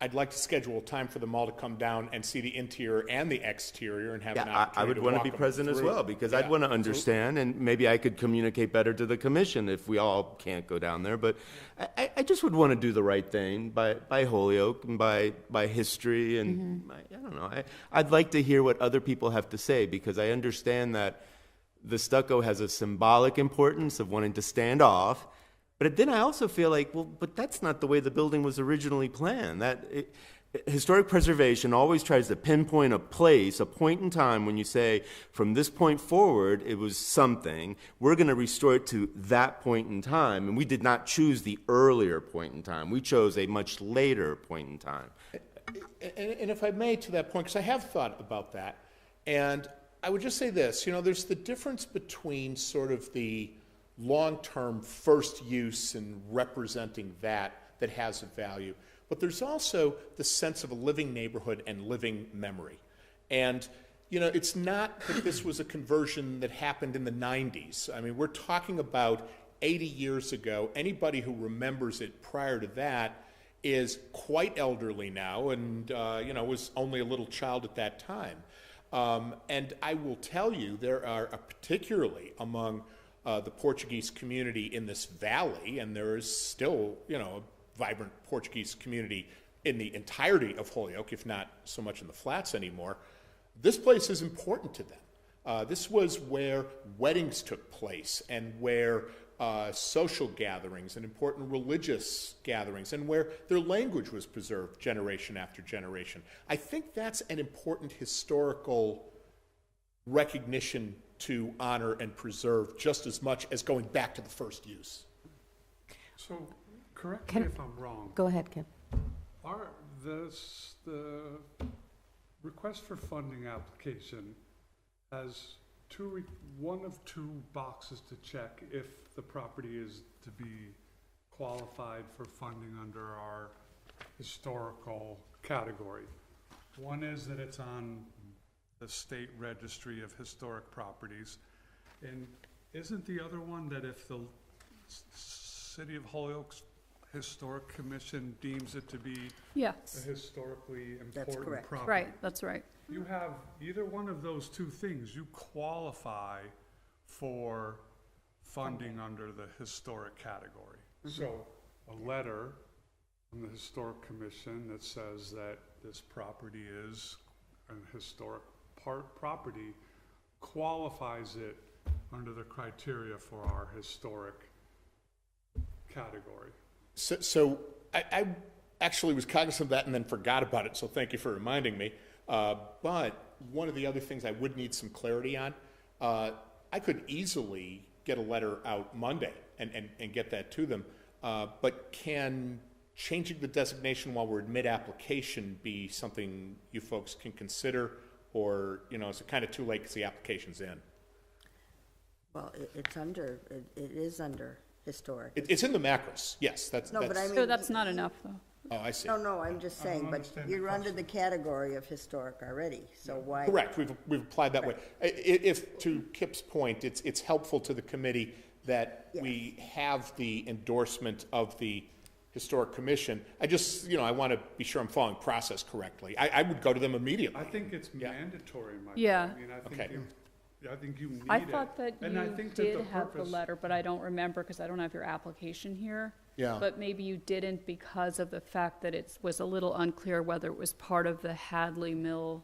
I'd like to schedule a time for them all to come down and see the interior and the exterior and have an Yeah, I opportunity would to want to walk be them present as through. well, because Yeah, I'd want to absolutely. understand, and maybe I could communicate better to the commission if we all can't go down there. But I just would want to do the right thing by Holyoke and by history, and I don't know. I'd like to hear what other people have to say, because I understand that the stucco has a symbolic importance of wanting to stand off. But then I also feel like, well, but that's not the way the building was originally planned. Historic preservation always tries to pinpoint a place, a point in time when you say, from this point forward, it was something. We're going to restore it to that point in time. And we did not choose the earlier point in time. We chose a much later point in time. And if I may, to that point, because I have thought about that, and I would just say this, there's the difference between sort of the long-term first use and representing that has a value. But there's also the sense of a living neighborhood and living memory. And, it's not that this was a conversion that happened in the 90s. I mean, we're talking about 80 years ago. Anybody who remembers it prior to that is quite elderly now and, was only a little child at that time. And I will tell you, there are, particularly among the Portuguese community in this valley, and there is still, a vibrant Portuguese community in the entirety of Holyoke, if not so much in the flats anymore. This place is important to them. This was where weddings took place and where social gatherings and important religious gatherings and where their language was preserved generation after generation. I think that's an important historical recognition to honor and preserve just as much as going back to the first use. So, correct me if I'm wrong. Go ahead, Kim. The request for funding application has one of two boxes to check if the property is to be qualified for funding under our historical category. One is that it's on the State Registry of Historic Properties. And isn't the other one that if the City of Holyoke's Historic Commission deems it to be Yes, a historically That's important correct. property? right, that's right. You have either one of those two things, you qualify for funding under the historic category. So a letter from the Historic Commission that says that this property is an historic property qualifies it under the criteria for our historic category. So I actually was cognizant of that and then forgot about it, so thank you for reminding me. But one of the other things I would need some clarity on, I could easily get a letter out Monday and get that to them, but can changing the designation while we're in mid-application be something you folks can consider, or, is it kind of too late because the application's in? Well, it is under historic. It's in the macros, yes, that's. No, but I mean. So that's not enough, though. Oh, I see. No, I'm just I don't saying, but understand the you're under question. the category of historic already, so why? Correct, we've applied that way. If, to Kip's point, it's helpful to the committee that we have the endorsement of the Historic Commission. I just, I want to be sure I'm following process correctly. I would go to them immediately. I think it's mandatory, Mike. Yeah. I mean, Okay. I think you need it. I thought that And I you think that did the have the purpose- letter, but I don't remember because I don't have your application here. Yeah. But maybe you didn't because of the fact that it was a little unclear whether it was part of the Hadley Mill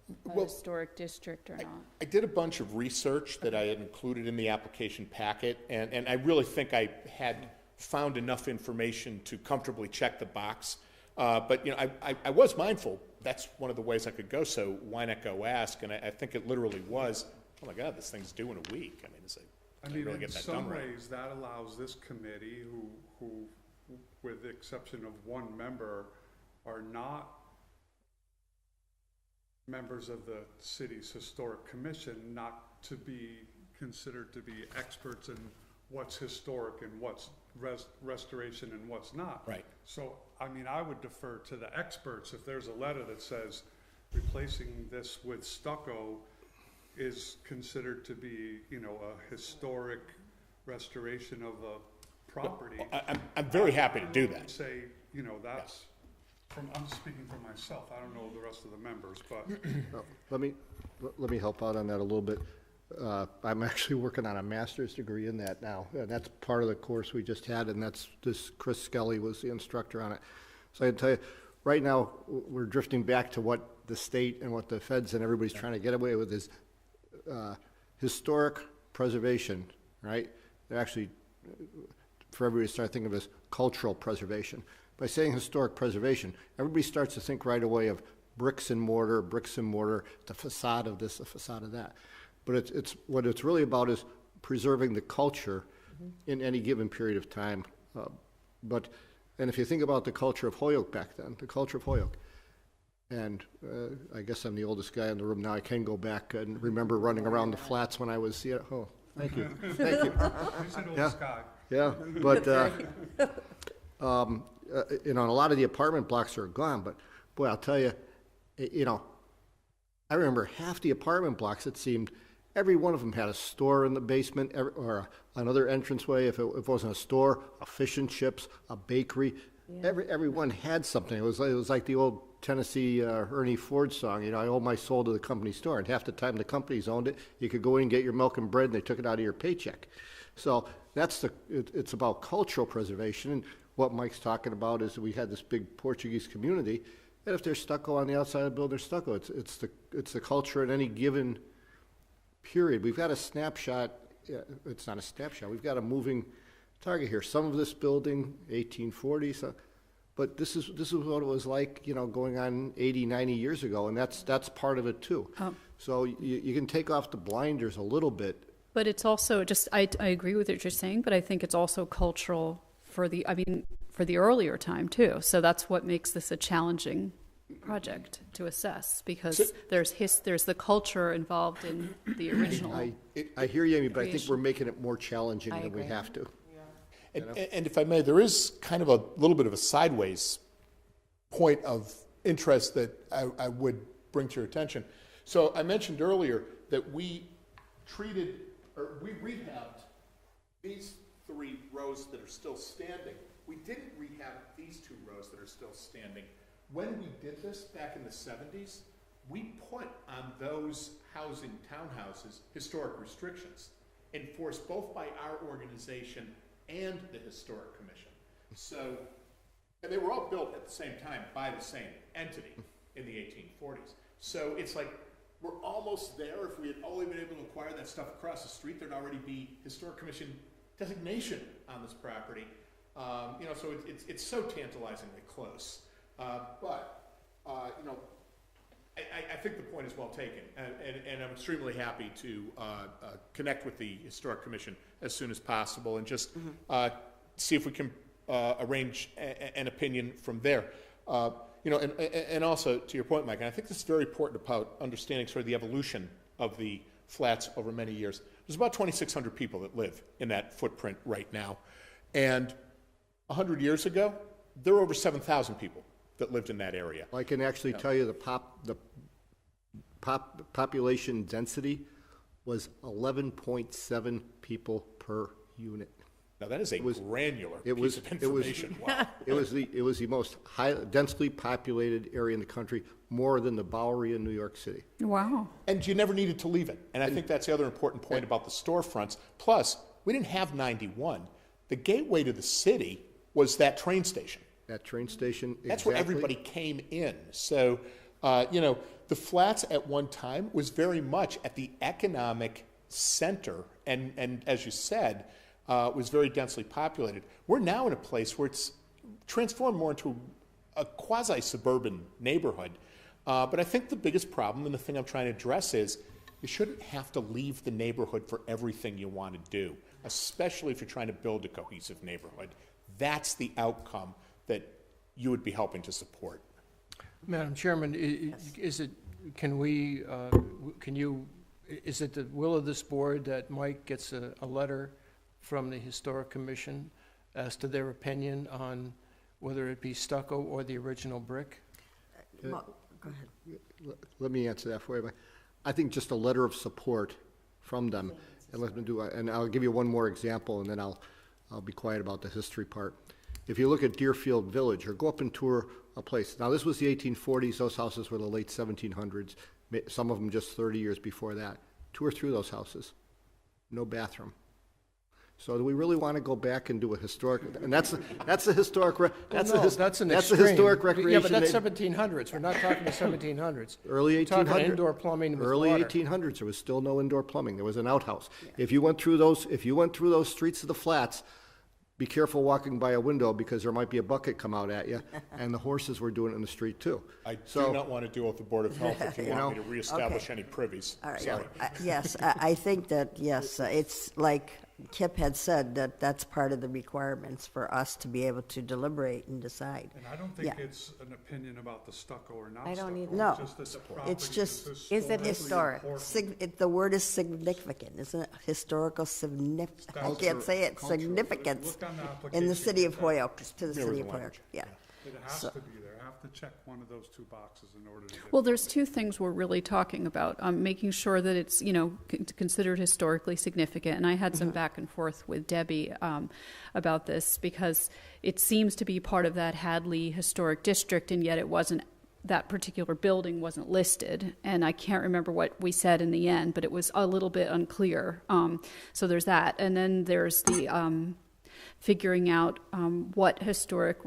a Well, historic district or not. I did a bunch of research that I had included in the application packet, and I really think I had found enough information to comfortably check the box. But, I was mindful, that's one of the ways I could go, so why not go ask? And I think it literally was, oh my God, this thing's due in a week. I mean, really in get that some done right. ways, that allows this committee, who, with the exception of one member, are not members of the city's historic commission, not to be considered to be experts in what's historic and what's restoration and what's not. Right. So, I would defer to the experts. If there's a letter that says replacing this with stucco is considered to be, a historic restoration of a property. I'm very happy to do that. Say, that's, I'm speaking for myself. I don't know the rest of the members, but. Let me help out on that a little bit. I'm actually working on a master's degree in that now, and that's part of the course we just had, and Chris Skelly was the instructor on it. So I can tell you, right now, we're drifting back to what the state and what the feds and everybody's trying to get away with is historic preservation, right? They're actually, for everybody to start thinking of as cultural preservation. By saying historic preservation, everybody starts to think right away of bricks and mortar, the facade of this, the facade of that. But it's what it's really about is preserving the culture in any given period of time. And if you think about the culture of Holyoke back then, the culture of Holyoke, and I guess I'm the oldest guy in the room now. I can go back and remember running around the flats when I was. Oh, thank you, thank you. You said oldest guy. Yeah, but a lot of the apartment blocks are gone. But boy, I'll tell you, I remember half the apartment blocks. It seemed every one of them had a store in the basement or another entranceway. If it wasn't a store, a fish and chips, a bakery. Yeah. Every one had something. It was like the old Tennessee Ernie Ford song. I owe my soul to the company store. And half the time the companies owned it. You could go in and get your milk and bread, and they took it out of your paycheck. So it's about cultural preservation. And what Mike's talking about is we had this big Portuguese community. And if there's stucco on the outside of the building, there's stucco. It's the culture at any given period. We've got a snapshot. It's not a snapshot. We've got a moving target here. Some of this building, 1840s, but this is what it was like, going on 80, 90 years ago, and that's part of it too. So you can take off the blinders a little bit. But it's also I agree with what you're saying, but I think it's also cultural for the earlier time too. So that's what makes this a challenging project to assess, because there's the culture involved in the original. I hear you, Amy, but I think we're making it more challenging than we have to. And if I may, there is kind of a little bit of a sideways point of interest that I would bring to your attention. So I mentioned earlier that we rehabbed these 3 rows that are still standing. We didn't rehab these 2 rows that are still standing. When we did this back in the 70s, we put on those housing townhouses historic restrictions enforced both by our organization and the Historic Commission. So, and they were all built at the same time by the same entity in the 1840s. So it's like we're almost there. If we had only been able to acquire that stuff across the street, there'd already be Historic Commission designation on this property. So it's so tantalizingly close. But I think the point is well taken, and I'm extremely happy to connect with the Historic Commission as soon as possible and just see if we can arrange an opinion from there. And also to your point, Mike, and I think this is very important about understanding sort of the evolution of the flats over many years. There's about 2,600 people that live in that footprint right now, and 100 years ago, there were over 7,000 people that lived in that area. I can actually tell you the population density was 11.7 people per unit. Now that is a granular piece of information. Wow. It was the most densely populated area in the country, more than the Bowery in New York City. Wow. And you never needed to leave it. And I think that's the other important point about the storefronts. Plus, we didn't have 91. The gateway to the city was that train station. That train station, That's where everybody came in. So, the Flats at one time was very much at the economic center, and as you said, was very densely populated. We're now in a place where it's transformed more into a quasi-suburban neighborhood. But I think the biggest problem, and the thing I'm trying to address, is you shouldn't have to leave the neighborhood for everything you want to do, especially if you're trying to build a cohesive neighborhood. That's the outcome that you would be helping to support. Madam Chairman, is it the will of this board that Mike gets a letter from the Historic Commission as to their opinion on whether it be stucco or the original brick? Well, go ahead. Let me answer that for you. I think just a letter of support from them, and let them do it. And I'll give you one more example, and then I'll be quiet about the history part. If you look at Deerfield Village, or go up and tour a place. Now, this was the 1840s. Those houses were the late 1700s. Some of them just 30 years before that. Tour through those houses. No bathroom. So do we really want to go back and do a historic? And that's a historic. That's an historic recreation. Yeah, but that's 1700s. We're not talking the 1700s. Early 1800s. Talking indoor plumbing with early water. 1800s. There was still no indoor plumbing. There was an outhouse. Yeah. If you went through those streets of the Flats, be careful walking by a window because there might be a bucket come out at you, and the horses were doing it in the street too. I do not want to deal with the Board of Health if you want me to reestablish any privies. All right. Sorry. Yes, I think that, yes, it's like Kip had said, that's part of the requirements for us to be able to deliberate and decide. And I don't think it's an opinion about the stucco or not I don't stucco. either. No, It's just that the property it's just- Is it historically historic? important. The word is significant, isn't it? Historical significance. I can't say it, Cultural. significance Look on the in the application, city of it Holyoke, to the There city was of a Holyoke, language. yeah. It has So- to be there. I have to check one of those two boxes in order to get. Well, there's two things we're really talking about. Making sure that it's, considered historically significant. And I had some back and forth with Debbie about this because it seems to be part of that Hadley Historic District, and yet it wasn't. That particular building wasn't listed, and I can't remember what we said in the end, but it was a little bit unclear. So there's that, and then there's the figuring out what historic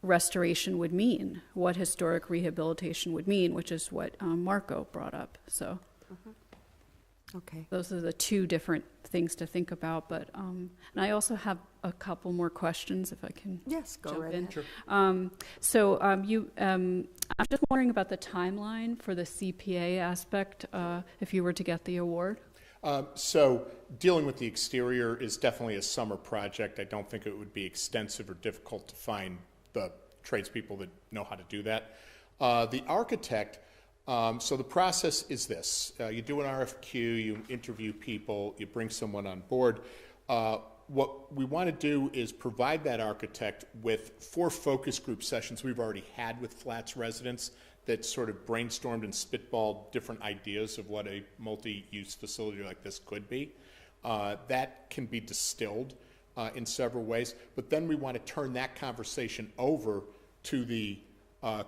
restoration would mean, what historic rehabilitation would mean, which is what Marco brought up. So Okay. those are the two different things to think about. But and I also have a couple more questions, if I can. Yes, go jump right in. ahead. Sure. I'm just wondering about the timeline for the CPA aspect if you were to get the award. So dealing with the exterior is definitely a summer project. I don't think it would be extensive or difficult to find the tradespeople that know how to do that. The architect, so the process is this. You do an RFQ, you interview people, you bring someone on board. What we want to do is provide that architect with 4 focus group sessions we've already had with Flats residents that sort of brainstormed and spitballed different ideas of what a multi-use facility like this could be. That can be distilled in several ways, but then we want to turn that conversation over to the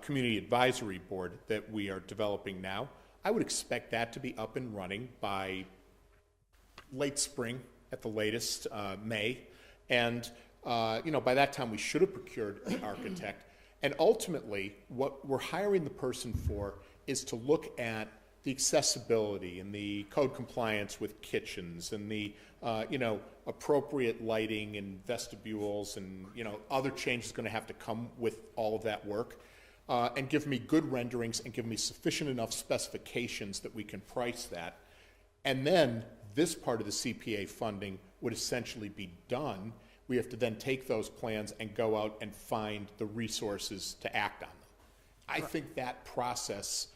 Community Advisory Board that we are developing now. I would expect that to be up and running by late spring at the latest, May. And, by that time we should have procured an architect. And ultimately, what we're hiring the person for is to look at the accessibility and the code compliance with kitchens and the, appropriate lighting and vestibules and, other changes going to have to come with all of that work. And give me good renderings and give me sufficient enough specifications that we can price that. And then this part of the CPA funding would essentially be done. We have to then take those plans and go out and find the resources to act on them. I think that process,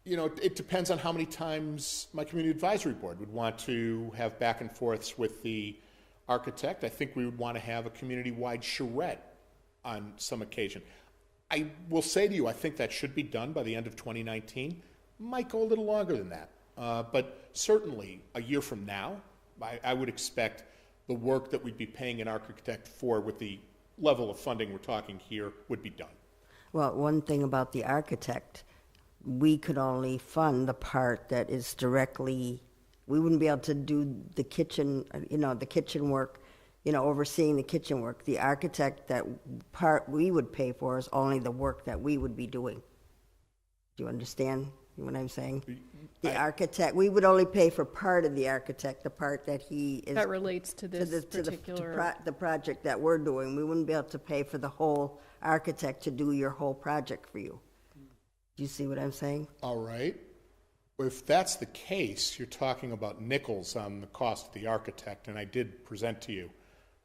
it depends on how many times my Community Advisory Board would want to have back and forths with the architect. I think we would want to have a community-wide charrette on some occasion. I will say to you, I think that should be done by the end of 2019. Might go a little longer than that. But certainly a year from now, I would expect the work that we'd be paying an architect for with the level of funding we're talking here would be done. Well, one thing about the architect, we could only fund the part that is directly, we wouldn't be able to do the kitchen, the kitchen work, overseeing the kitchen work. The architect, that part we would pay for is only the work that we would be doing. Do you understand what I'm saying? The architect, we would only pay for part of the architect, the part that he is. That relates to this particular. The project that we're doing. We wouldn't be able to pay for the whole architect to do your whole project for you. Do you see what I'm saying? All right. Well, if that's the case, you're talking about nickels on the cost of the architect, and I did present to you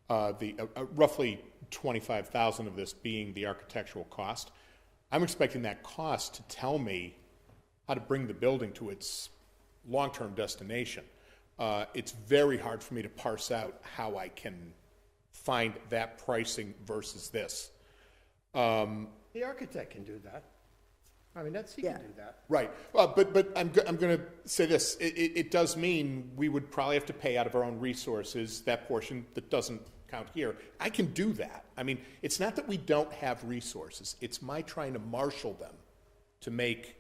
the roughly $25,000 of this being the architectural cost. I'm expecting that cost to tell me how to bring the building to its long-term destination. It's very hard for me to parse out how I can find that pricing versus this. The architect can do that. I mean, he can do that. Right. But I'm going to say this. It does mean we would probably have to pay out of our own resources that portion that doesn't count here. I can do that. I mean, it's not that we don't have resources. It's my trying to marshal them to make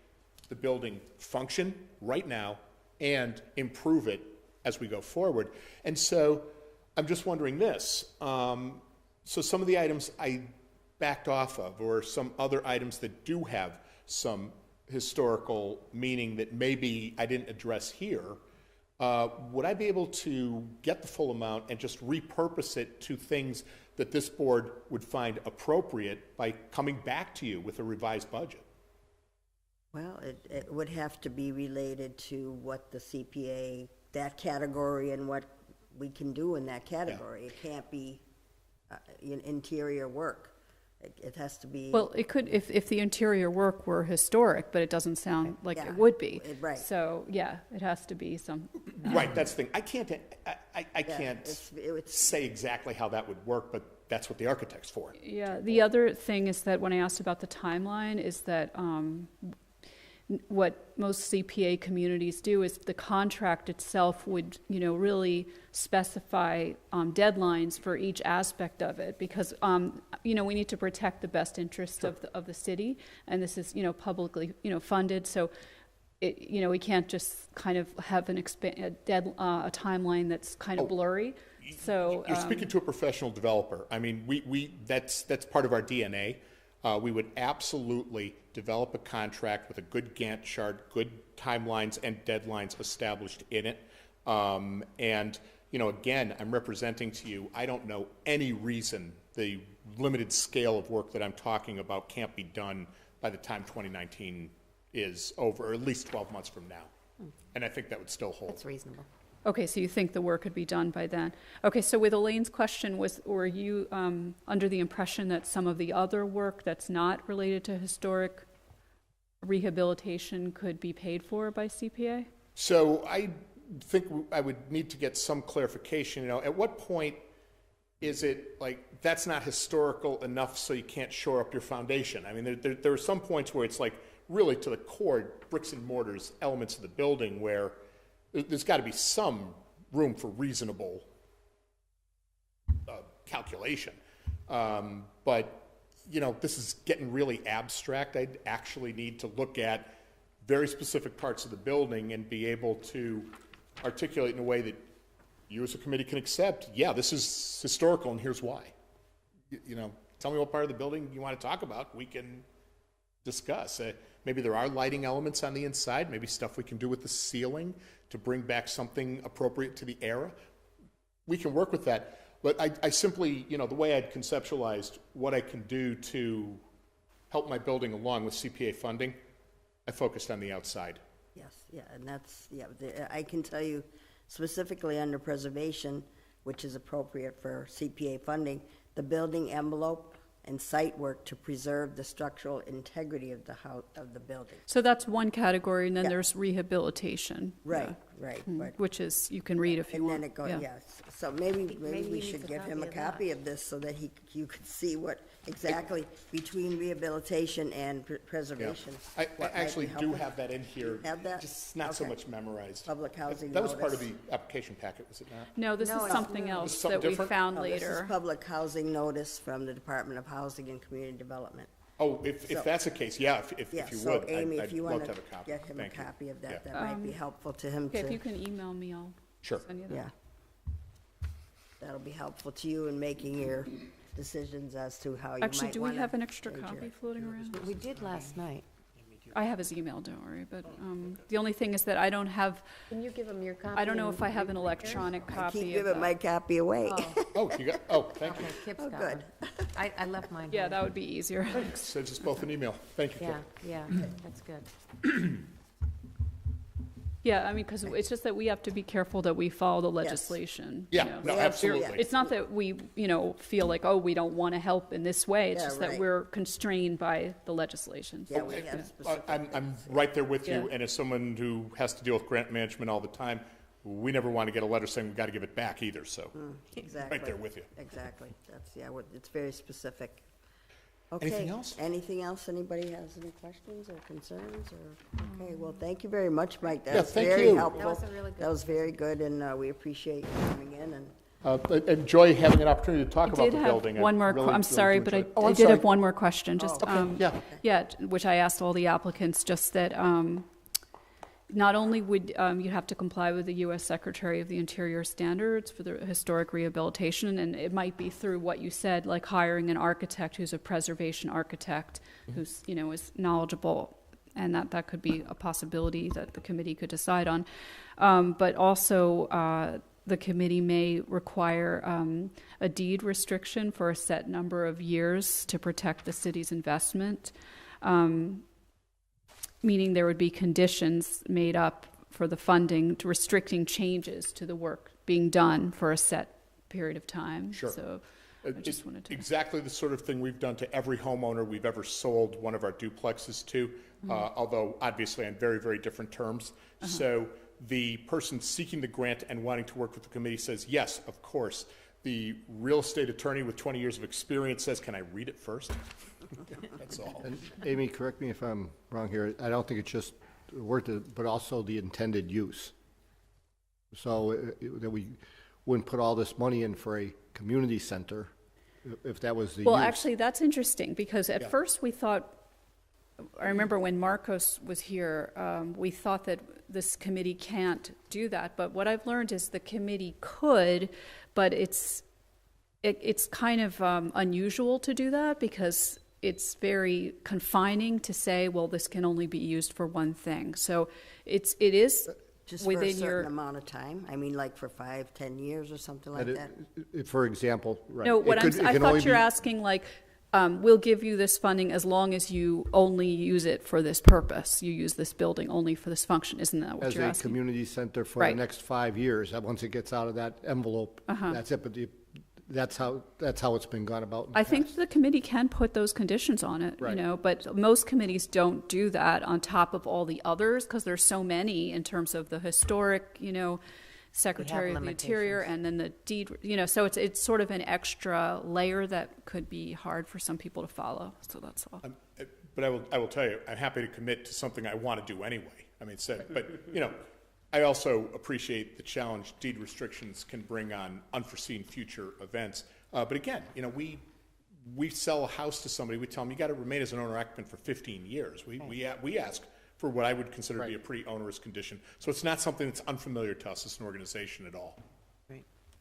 the building function right now and improve it as we go forward. And so I'm just wondering this. So some of the items I backed off of, or some other items that do have some historical meaning that maybe I didn't address here, would I be able to get the full amount and just repurpose it to things that this board would find appropriate by coming back to you with a revised budget? Well, it would have to be related to what the CPA, that category, and what we can do in that category. It can't be interior work. It has to be. Well, it could, if the interior work were historic, but it doesn't sound like Yeah, it would be. right. So, yeah, it has to be some. Right, that's the thing. I can't it's- say exactly how that would work, but that's what the architect's for. Yeah, the other thing is that when I asked about the timeline is that what most CPA communities do is the contract itself would, really specify deadlines for each aspect of it, because, we need to protect the best interests of the city, and this is, publicly, funded, so we can't just kind of have a timeline that's kind of blurry. So You're speaking to a professional developer. I mean, that's part of our DNA. We would absolutely develop a contract with a good Gantt chart, good timelines and deadlines established in it. And, again, I'm representing to you, I don't know any reason the limited scale of work that I'm talking about can't be done by the time 2019 is over, or at least 12 months from now. And I think that would still hold. That's reasonable. Okay, so you think the work could be done by then. Okay, so with Elaine's question, were you under the impression that some of the other work that's not related to historic rehabilitation could be paid for by CPA? So I think I would need to get some clarification. At what point is it like that's not historical enough so you can't shore up your foundation? I mean, there are some points where it's like really to the core bricks and mortars elements of the building where there's got to be some room for reasonable calculation. But, this is getting really abstract. I'd actually need to look at very specific parts of the building and be able to articulate in a way that you as a committee can accept, yeah, this is historical and here's why. Tell me what part of the building you want to talk about. We can discuss. Maybe there are lighting elements on the inside, maybe stuff we can do with the ceiling to bring back something appropriate to the era. We can work with that. But I simply, the way I'd conceptualized what I can do to help my building along with CPA funding, I focused on the outside. Yes, yeah, and that's, I can tell you specifically under preservation, which is appropriate for CPA funding, the building envelope and site work to preserve the structural integrity of the house, of the building. So that's one category, and then Yeah. there's rehabilitation. Right, right, but. Which is, you can read if you And want. then it goes, Yeah. yes. So maybe he we needs should a give him a copy of copy of this so that you could see what exactly between rehabilitation and preservation. I what might actually be do helpful. have that in here. Have that? Just not so Okay. much memorized. Public housing That was part of notice. the application packet, was it not? No, this No, is it's something not. else It's something that we different? found No, this is later. public housing notice from the Department of Housing and Community Development. Oh, if So- that's the case, yeah, if Yeah, you so would, Amy, I'd if you love want to to have a copy. get him a Thank you. copy of Yeah. that might be helpful to him Okay, if to. you can email me, I'll Sure. send you that. Yeah. That'll be helpful to you in making your decisions as to how you might Actually, do we wanna have an extra change copy it. floating around? We did last night. I have his email, don't worry, but the only thing is that I don't have, Can you give him your copy? I don't know and if I have an read it? electronic I copy keep of giving that. my copy away. Oh, Thank you. okay, Kip's Oh, got good. one. I left mine. Yeah, home. that would be easier. Sends us both an email. Thank you, Kip. Yeah, that's good. Yeah, I mean, because it's just that we have to be careful that we follow the legislation. you Yeah, know. no, We absolutely- absolutely. It's not that we, feel like, oh, we don't want to help in this way. It's Yeah, just that right. we're constrained by the legislation. Yeah, we have specific. I'm right there with you, Yeah. and as someone who has to deal with grant management all the time, we never want to get a letter saying we've got to give it back either, so, Exactly. right there with you. Exactly. That's, yeah, it's very specific. Anything Okay. else? Anything else? Anybody has any questions or concerns or, okay, well, thank you very much, Mike. Yeah, That was thank very you. helpful. That was a really good. That was very good, and we appreciate you coming in and. Enjoy having an opportunity to talk I about did the have building. one more, really, I'm really sorry, do but enjoy it. I I'm did have sorry. one more question, just, Yeah. yeah, which I asked all the applicants, just that not only would you have to comply with the U.S. Secretary of the Interior standards for the historic rehabilitation, and it might be through what you said, like hiring an architect who's a preservation architect, who's, is knowledgeable, and that could be a possibility that the committee could decide on. But also, the committee may require a deed restriction for a set number of years to protect the city's investment, meaning there would be conditions made up for the funding to restricting changes to the work being done for a set period of time. Sure. So I just wanted to. Exactly the sort of thing we've done to every homeowner we've ever sold one of our duplexes to, although obviously on very, very different terms. So the person seeking the grant and wanting to work with the committee says, yes, of course. The real estate attorney with 20 years of experience says, can I read it first? That's all. And Amy, correct me if I'm wrong here, I don't think it's just the word, but also the intended use. So that we wouldn't put all this money in for a community center if that was the use. Well, actually, that's interesting, because at first we thought, I remember when Marcos was here, we thought that this committee can't do that. But what I've learned is the committee could, but it's kind of unusual to do that, because it's very confining to say, well, this can only be used for one thing. So it is Just for a within your. certain amount of time? I mean, like for 5-10 years or something like that? For example, right. No, what It I can only thought you're be- asking, like, we'll give you this funding as long as you only use it for this purpose. You use this building only for this function. Isn't that what As you're a asking? community center for Right. the next 5 years. Once it gets out of that envelope, that's it. But that's how it's been gone about. In the I think past. the committee can put those conditions on it, Right. but most committees don't do that on top of all the others, because there's so many in terms of the historic, Secretary of the Interior, and then the deed, so it's sort of an extra layer that could be hard for some people to follow. So that's all. But I will tell you, I'm happy to commit to something I want to do anyway. I mean, I also appreciate the challenge deed restrictions can bring on unforeseen future events. But again, we sell a house to somebody, we tell them, you got to remain as an owner occupant for 15 years. We ask for what I would consider to be a pretty onerous condition. So it's not something that's unfamiliar to us as an organization at all.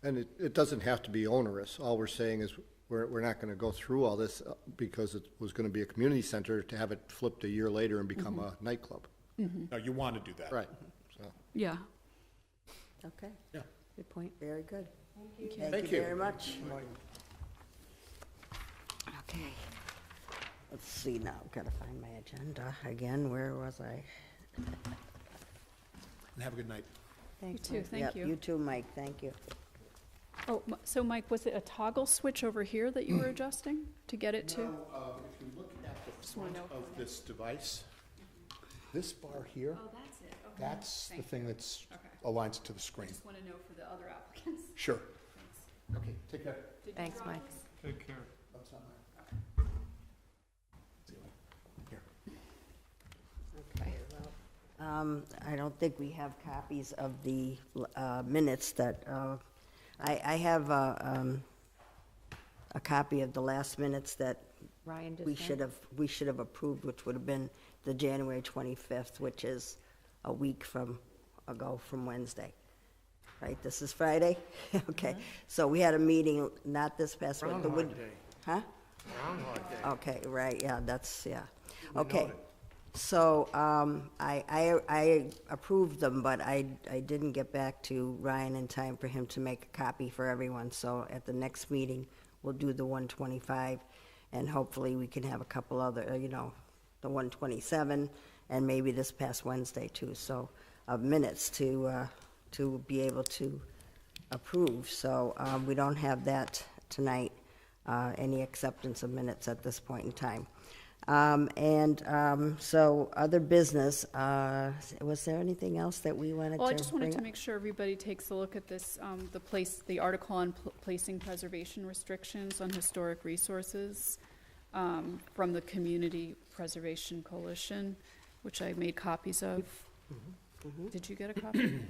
And it doesn't have to be onerous. All we're saying is we're not going to go through all this because it was going to be a community center to have it flipped a year later and become a nightclub. No, you want to do that. Right. So. Yeah. Okay, Yeah. Good point. very good. Thank Thank you. you very much. Okay. Let's see now, gotta find my agenda again. Where was I? And have a good night. You too. Thank Yep, you. You too, Mike, thank you. Oh, so Mike, was it a toggle switch over here that you were adjusting to get it to? If you look at the front of this device, this bar here, That's it. Okay. that's the Thank thing that's aligns it to the screen. Just want to know for the other applicants. Sure. Okay, take care. Thanks, Mike. Take care. Here. Okay, well, I don't think we have copies of the minutes that, I have a copy of the last minutes that Ryan just we sent? should have approved, which would have been the January 25th, which is a week from Wednesday. right? This is Friday? Okay, so we had a meeting, not this past one. Groundhog Day. Huh? Groundhog Day. Okay, right, yeah, that's, yeah. We Okay, noted. so, I approved them, but I didn't get back to Ryan in time for him to make a copy for everyone. So at the next meeting, we'll do the 125, and hopefully we can have a couple other, the 127, and maybe this past Wednesday too, so, of minutes to be able to approve. So, we don't have that tonight, any acceptance of minutes at this point in time. So other business, was there anything else that we wanted to bring up? Well, I just wanted to make sure everybody takes a look at this, the article on placing preservation restrictions on historic resources from the Community Preservation Coalition, which I made copies of. Did you get a copy?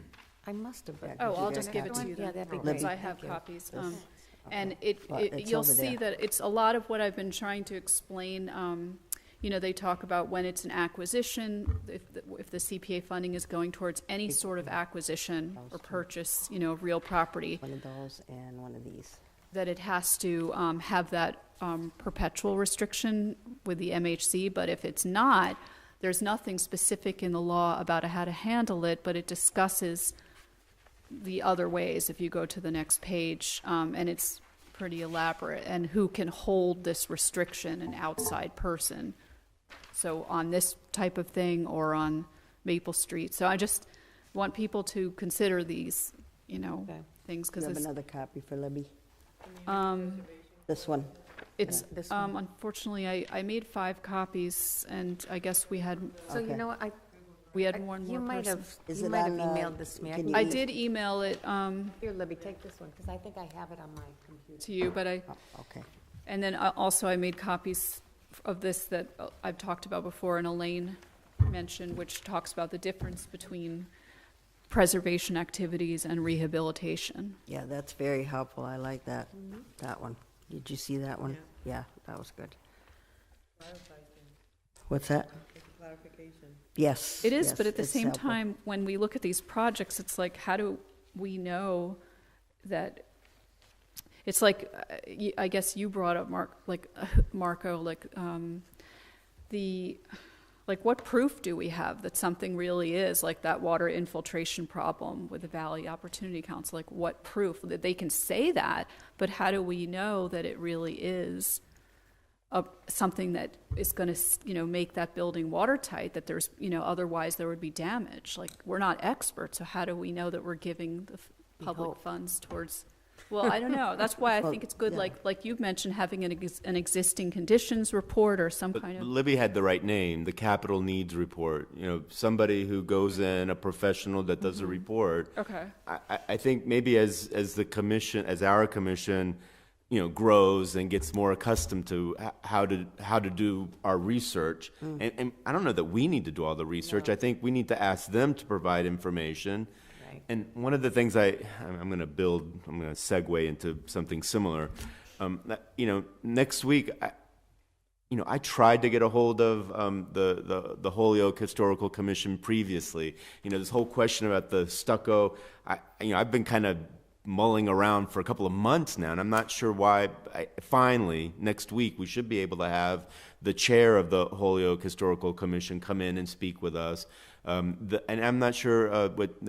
I must have. Yeah. Oh, Did you I'll get just a give it copy? to you then. Yeah, that'd be Because great. I have Thank you. copies. Yes. And Well, it's you'll over see there. that it's a lot of what I've been trying to explain. They talk about when it's an acquisition, if the CPA funding is going towards any sort of acquisition or purchase, of real property, One of those and one of these. that it has to have that perpetual restriction with the MHC. But if it's not, there's nothing specific in the law about how to handle it, but it discusses the other ways if you go to the next page, and it's pretty elaborate, and who can hold this restriction, an outside person. So on this type of thing or on Maple Street. So I just want people to consider these, things, You because have it's, another copy for Libby? This one. it's, This one. unfortunately, I made 5 copies, and I guess we had So you Okay. know what, we had one you more might person. have, Is you it might have on, emailed this to me. can you I did email it Here, Libby, take this one, because I think I have it on my computer. to you, but Oh, okay. and then also I made copies of this that I've talked about before, and Elaine mentioned, which talks about the difference between preservation activities and rehabilitation. Yeah, that's very helpful. I like that, that one. Did you see that one? Yeah, that was good. What's that? Yes. It is, yes, but at the it's same helpful. time, when we look at these projects, it's like, how do we know that? It's like, I guess you brought up, Marco, what proof do we have that something really is like that water infiltration problem with the Valley Opportunity Council? Like, what proof? That they can say that, but how do we know that it really is something that is going to, make that building watertight, that there's, otherwise there would be damage? Like, we're not experts, so how do we know that we're giving the public funds towards? Well, I don't know. That's why I think it's good, yeah. like you've mentioned, having an existing conditions report or some But kind of. Libby had the right name, the capital needs report. Somebody who goes in, a professional that does a report. Okay. I think maybe as the commission, as our commission, grows and gets more accustomed to how to do our research, and I don't know that we need to do all the research. I think we need to ask them to provide information. Right. And one of the things I'm going to segue into something similar. Next week, I tried to get a hold of the Holyoke Historical Commission previously. This whole question about the stucco. I've been kind of mulling around for a couple of months now, and I'm not sure why. Finally, next week, we should be able to have the chair of the Holyoke Historical Commission come in and speak with us. And I'm not sure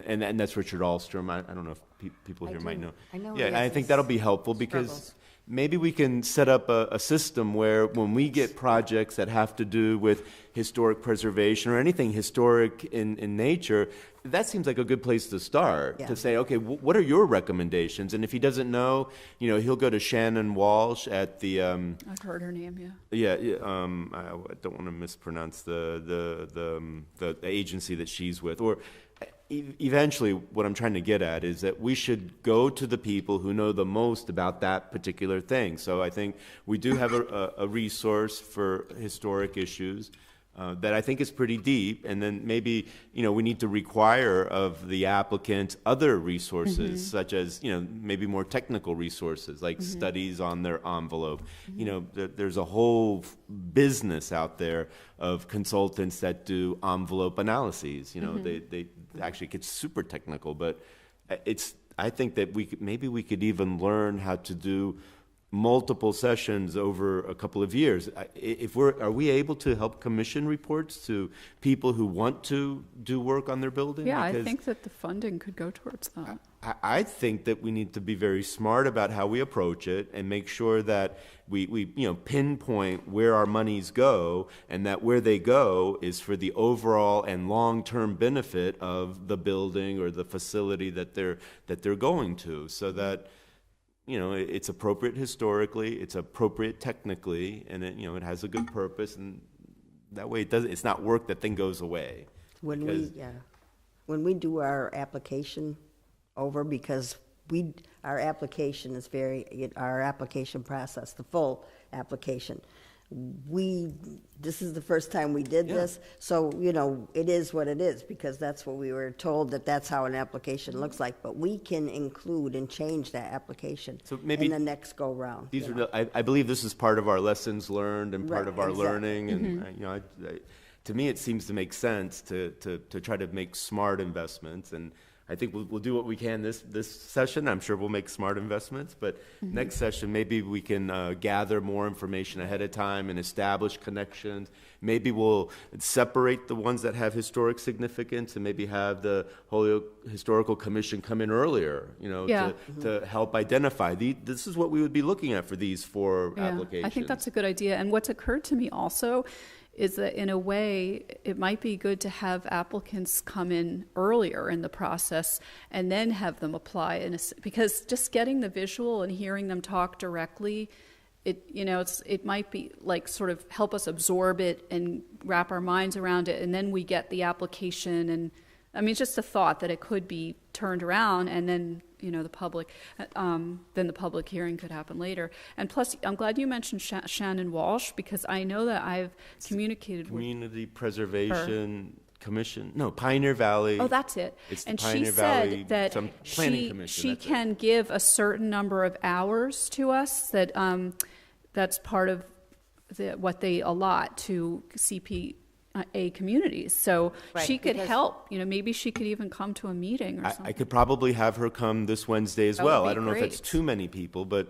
and that's Richard Alstrom. I don't know if people here might know. I know Yeah, he I has think his that'll be helpful because struggles. maybe we can set up a system where when we get projects that have to do with historic preservation or anything historic in nature, that seems like a good place to start, Yeah. to say, okay, what are your recommendations? And if he doesn't know, he'll go to Shannon Walsh at the I've heard her name, yeah. I don't want to mispronounce the agency that she's with. Or eventually, what I'm trying to get at is that we should go to the people who know the most about that particular thing. So I think we do have a resource for historic issues that I think is pretty deep, and then maybe we need to require of the applicant other resources, such as maybe more technical resources like studies on their envelope. There's a whole business out there of consultants that do envelope analyses. They actually get super technical, but I think that maybe we could even learn how to do multiple sessions over a couple of years. Are we able to help commission reports to people who want to do work on their building? Yeah, I Because think that the funding could go towards that. I think that we need to be very smart about how we approach it and make sure that we pinpoint where our monies go, and that where they go is for the overall and long-term benefit of the building or the facility that they're going to, so that it's appropriate historically, it's appropriate technically, and it has a good purpose, and that way it's not work that then goes away. When we do our application over, because our application process, the full application, this is the first time we did this, so, it is what it is, because that's what we were told, that's how an application looks like, but we can include and change that application So maybe in the next go-round. I believe this is part of our lessons learned and part Right, of our exactly. learning, and to me, it seems to make sense to try to make smart investments, and I think we'll do what we can this session. I'm sure we'll make smart investments, but next session, maybe we can gather more information ahead of time and establish connections. Maybe we'll separate the ones that have historic significance and maybe have the Holyoke Historical Commission come in earlier, to help identify. This is what we would be looking at for these 4 applications. I think that's a good idea. And what's occurred to me also is that in a way, it might be good to have applicants come in earlier in the process and then have them apply, because just getting the visual and hearing them talk directly, it might be like sort of help us absorb it and wrap our minds around it, and then we get the application. And I mean, it's just a thought that it could be turned around, and then the public hearing could happen later. And plus, I'm glad you mentioned Shannon Walsh, because I know that I've communicated with Community Preservation Commission, no, Pioneer Valley. Oh, that's it. It's the and Pioneer she Valley, said that some planning commission. she that's it. can give a certain number of hours to us. That's part of what they allot to CPA communities. So Right, she could because- help. Maybe she could even come to a meeting or something. I could probably have her come this Wednesday as That would well. be I don't know if that's great. too many people, but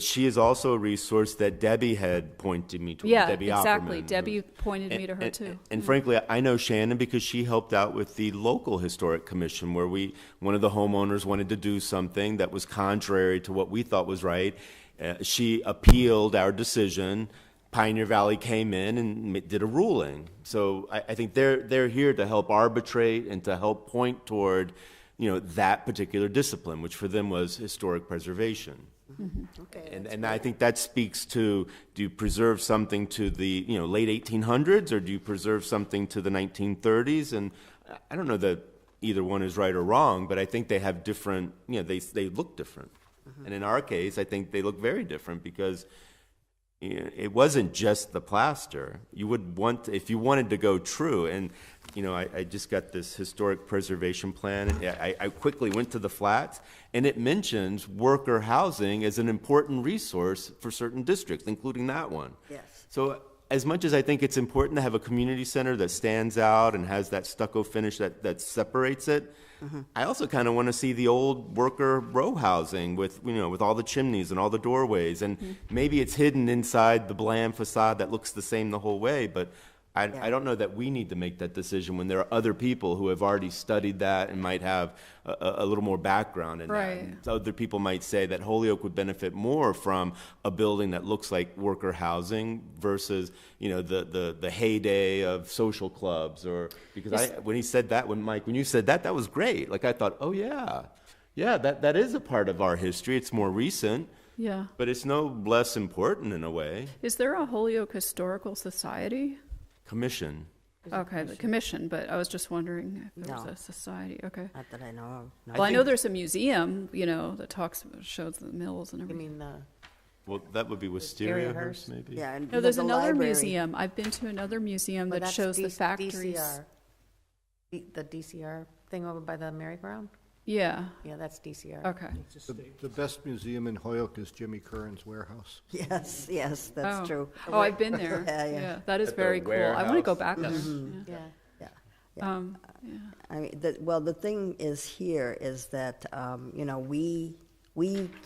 she is also a resource that Debbie had pointed me to. Yeah, Debbie exactly. Opperman, Debbie pointed me to her too. And frankly, I know Shannon because she helped out with the local historic commission, where one of the homeowners wanted to do something that was contrary to what we thought was right. She appealed our decision. Pioneer Valley came in and did a ruling. So I think they're here to help arbitrate and to help point toward, that particular discipline, which for them was historic preservation. Okay, And I think that speaks to, do you preserve something to the late 1800s, or do you preserve something to the 1930s? And I don't know that either one is right or wrong, but I think they have different, they look different. And in our case, I think they look very different, because it wasn't just the plaster. You would want, if you wanted to go true, and I just got this historic preservation plan. I quickly went to the flats, and it mentions worker housing as an important resource for certain districts, including that one. Yes. So as much as I think it's important to have a community center that stands out and has that stucco finish that separates it, I also kind of want to see the old worker row housing with all the chimneys and all the doorways, and maybe it's hidden inside the bland facade that looks the same the whole way, but I don't know that we need to make that decision when there are other people who have already studied that and might have a little more background in that. And so other people might say that Holyoke would benefit more from a building that looks like worker housing versus the heyday of social clubs, or because when you said that that was great. Like I thought, oh yeah, that is a part of our history. It's more recent. Yeah. But it's no less important in a way. Is there a Holyoke Historical Society? Commission. Okay, the commission, but I was just wondering if there was No. a society. Okay. Not that I know of. No. Well, I know there's a museum, that shows the mills and You everything. mean the, Well, that would be Wisteria Hearst, maybe. Yeah, and No, there's the another library. museum. I've been to another museum well, that that's shows the D- factories. DCR. The DCR thing over by the merry-go-round? Yeah. Yeah, that's DCR. Okay. The best museum in Holyoke is Jimmy Curran's warehouse. Yes, that's Oh. true. Oh, I've been there. Yeah. That is At the very cool. I want to go warehouse. back there. Yeah. Yeah. I mean, the thing is here is that, you know, we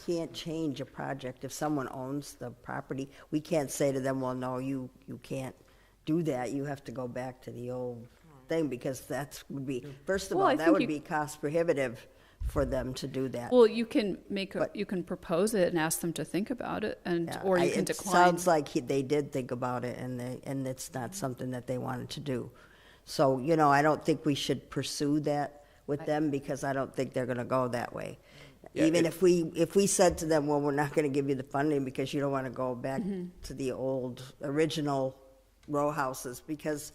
can't change a project. If someone owns the property, we can't say to them, well, no, you can't do that. You have to go back to the old thing, because that would be, first of Well, I all, that think would you- be cost prohibitive for them to do that. Well, you can make, But- you can propose it and ask them to think about it, and, Yeah, or you can it decline. sounds like they did think about it, and it's not something that they wanted to do. So, you know, I don't think we should pursue that with them, because I don't think they're gonna go that way. Yeah, Even it- if we said to them, well, we're not gonna give you the funding because you don't wanna go back to the old, original row houses, because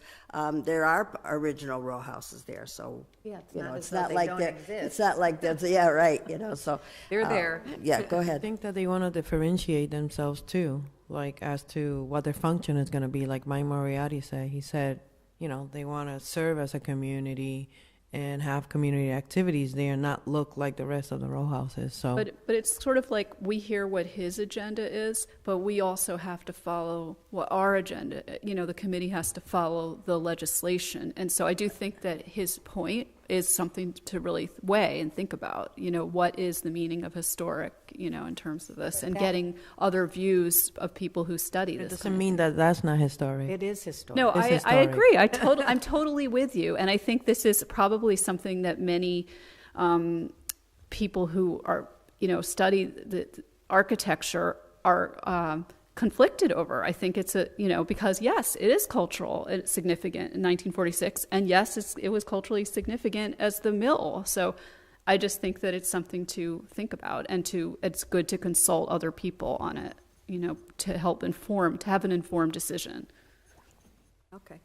there are original row houses there, so, Yeah, it's you know, not it's as though not they like don't that. exist. It's not like that's, yeah, right, you know, so. They're there. Yeah, go I ahead. think that they want to differentiate themselves too, like as to what their function is going to be. Like Mike Moriarty said, he said, you know, they want to serve as a community and have community activities there, and not look like the rest of the row houses. So, But it's sort of like we hear what his agenda is, but we also have to follow what our agenda, you know, the committee has to follow the legislation. And so I do think that his point is something to really weigh and think about, you know, what is the meaning of historic, you know, in terms of this, and getting other views of people who study it this. doesn't mean that that's not historic. It is historic. No, It's I historic. agree. I'm totally with you. And I think this is probably something that many people who are, you know, study the architecture are conflicted over. I think it's a, you know, because yes, it is cultural, it's significant in 1946, and yes, it was culturally significant as the mill. So I just think that it's something to think about, and it's good to consult other people on it, you know, to help to have an informed decision. Okay.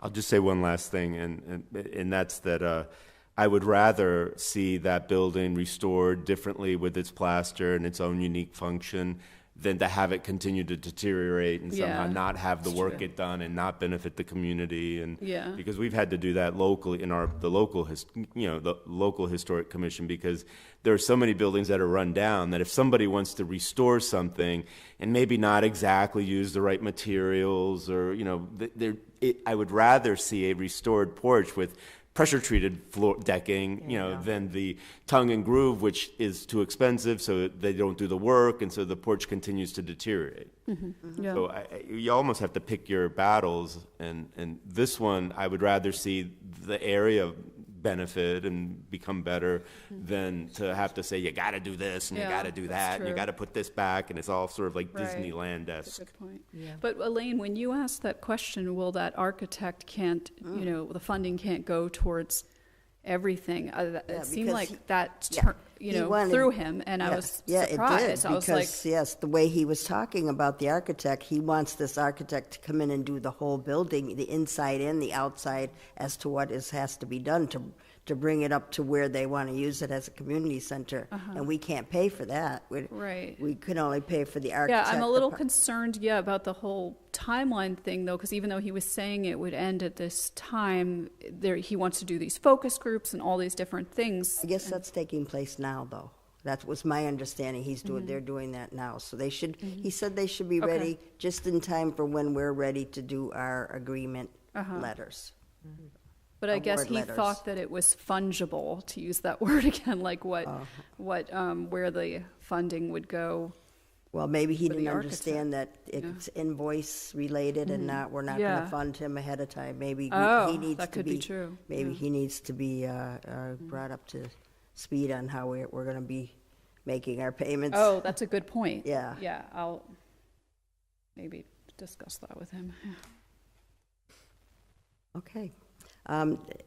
I'll just say one last thing, and that's that I would rather see that building restored differently with its plaster and its own unique function than to have it continue to deteriorate and somehow Yeah, not have the that's work true. get done and not benefit the community. And Yeah. because we've had to do that locally in the local historic commission, because there are so many buildings that are run down that if somebody wants to restore something and maybe not exactly use the right materials, or you know, I would rather see a restored porch with pressure-treated floor decking, you know, than the tongue and groove, which is too expensive, so they don't do the work, and so the porch continues to deteriorate. Yeah. So you almost have to pick your battles, and this one, I would rather see the area benefit and become better than to have to say, you got to do this, and you Yeah, got to do that's that, and you true. got to put this back, and it's all sort of like Right. Disneyland-esque. That's a good point. But Elaine, when you asked that question, will that architect can't, you know, the funding can't go towards everything? It seemed because like that, yeah, you he know, wanted- through him, and I Yeah, was yeah, surprised. it did, I was like, because, yes, the way he was talking about the architect, he wants this architect to come in and do the whole building, the inside and the outside, as to what has to be done to bring it up to where they want to use it as a community center. And we can't pay for that. Right. We can only pay for the yeah, architect. I'm a little concerned, about the whole timeline thing, though, because even though he was saying it would end at this time, he wants to do these focus groups and all these different things. I guess that's taking place now, though. That was my understanding. They're doing that now. So they should, he said they should be Okay. ready just in time for when we're ready to do our agreement letters. But I guess award he letters. thought that it was fungible, to use that word again, like where the funding would go. Well, maybe he For the didn't architect. understand that it's invoice related and we're not Yeah. gonna fund him ahead of time. Maybe Oh, he needs that to could be true. Maybe Yeah. he needs to be, brought up to speed on how we're gonna be making our payments. Oh, that's a good point. Yeah. Yeah, I'll maybe discuss that with him. Yeah. Okay.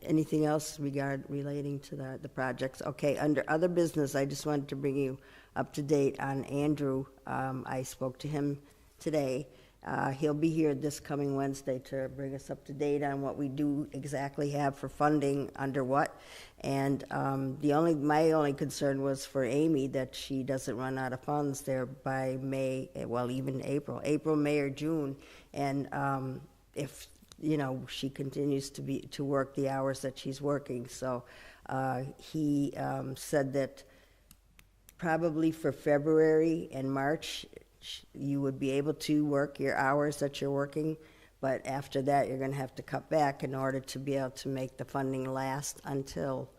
Anything else relating to the projects? Okay, under other business, I just wanted to bring you up to date on Andrew. I spoke to him today. He'll be here this coming Wednesday to bring us up to date on what we do exactly have for funding under what. And my only concern was for Amy, that she doesn't run out of funds there by May, well, even April, May, or June. And if she continues to work the hours that she's working. So he said that probably for February and March, you would be able to work your hours that you're working, But after that, you're gonna have to cut back in order to be able to make the funding last until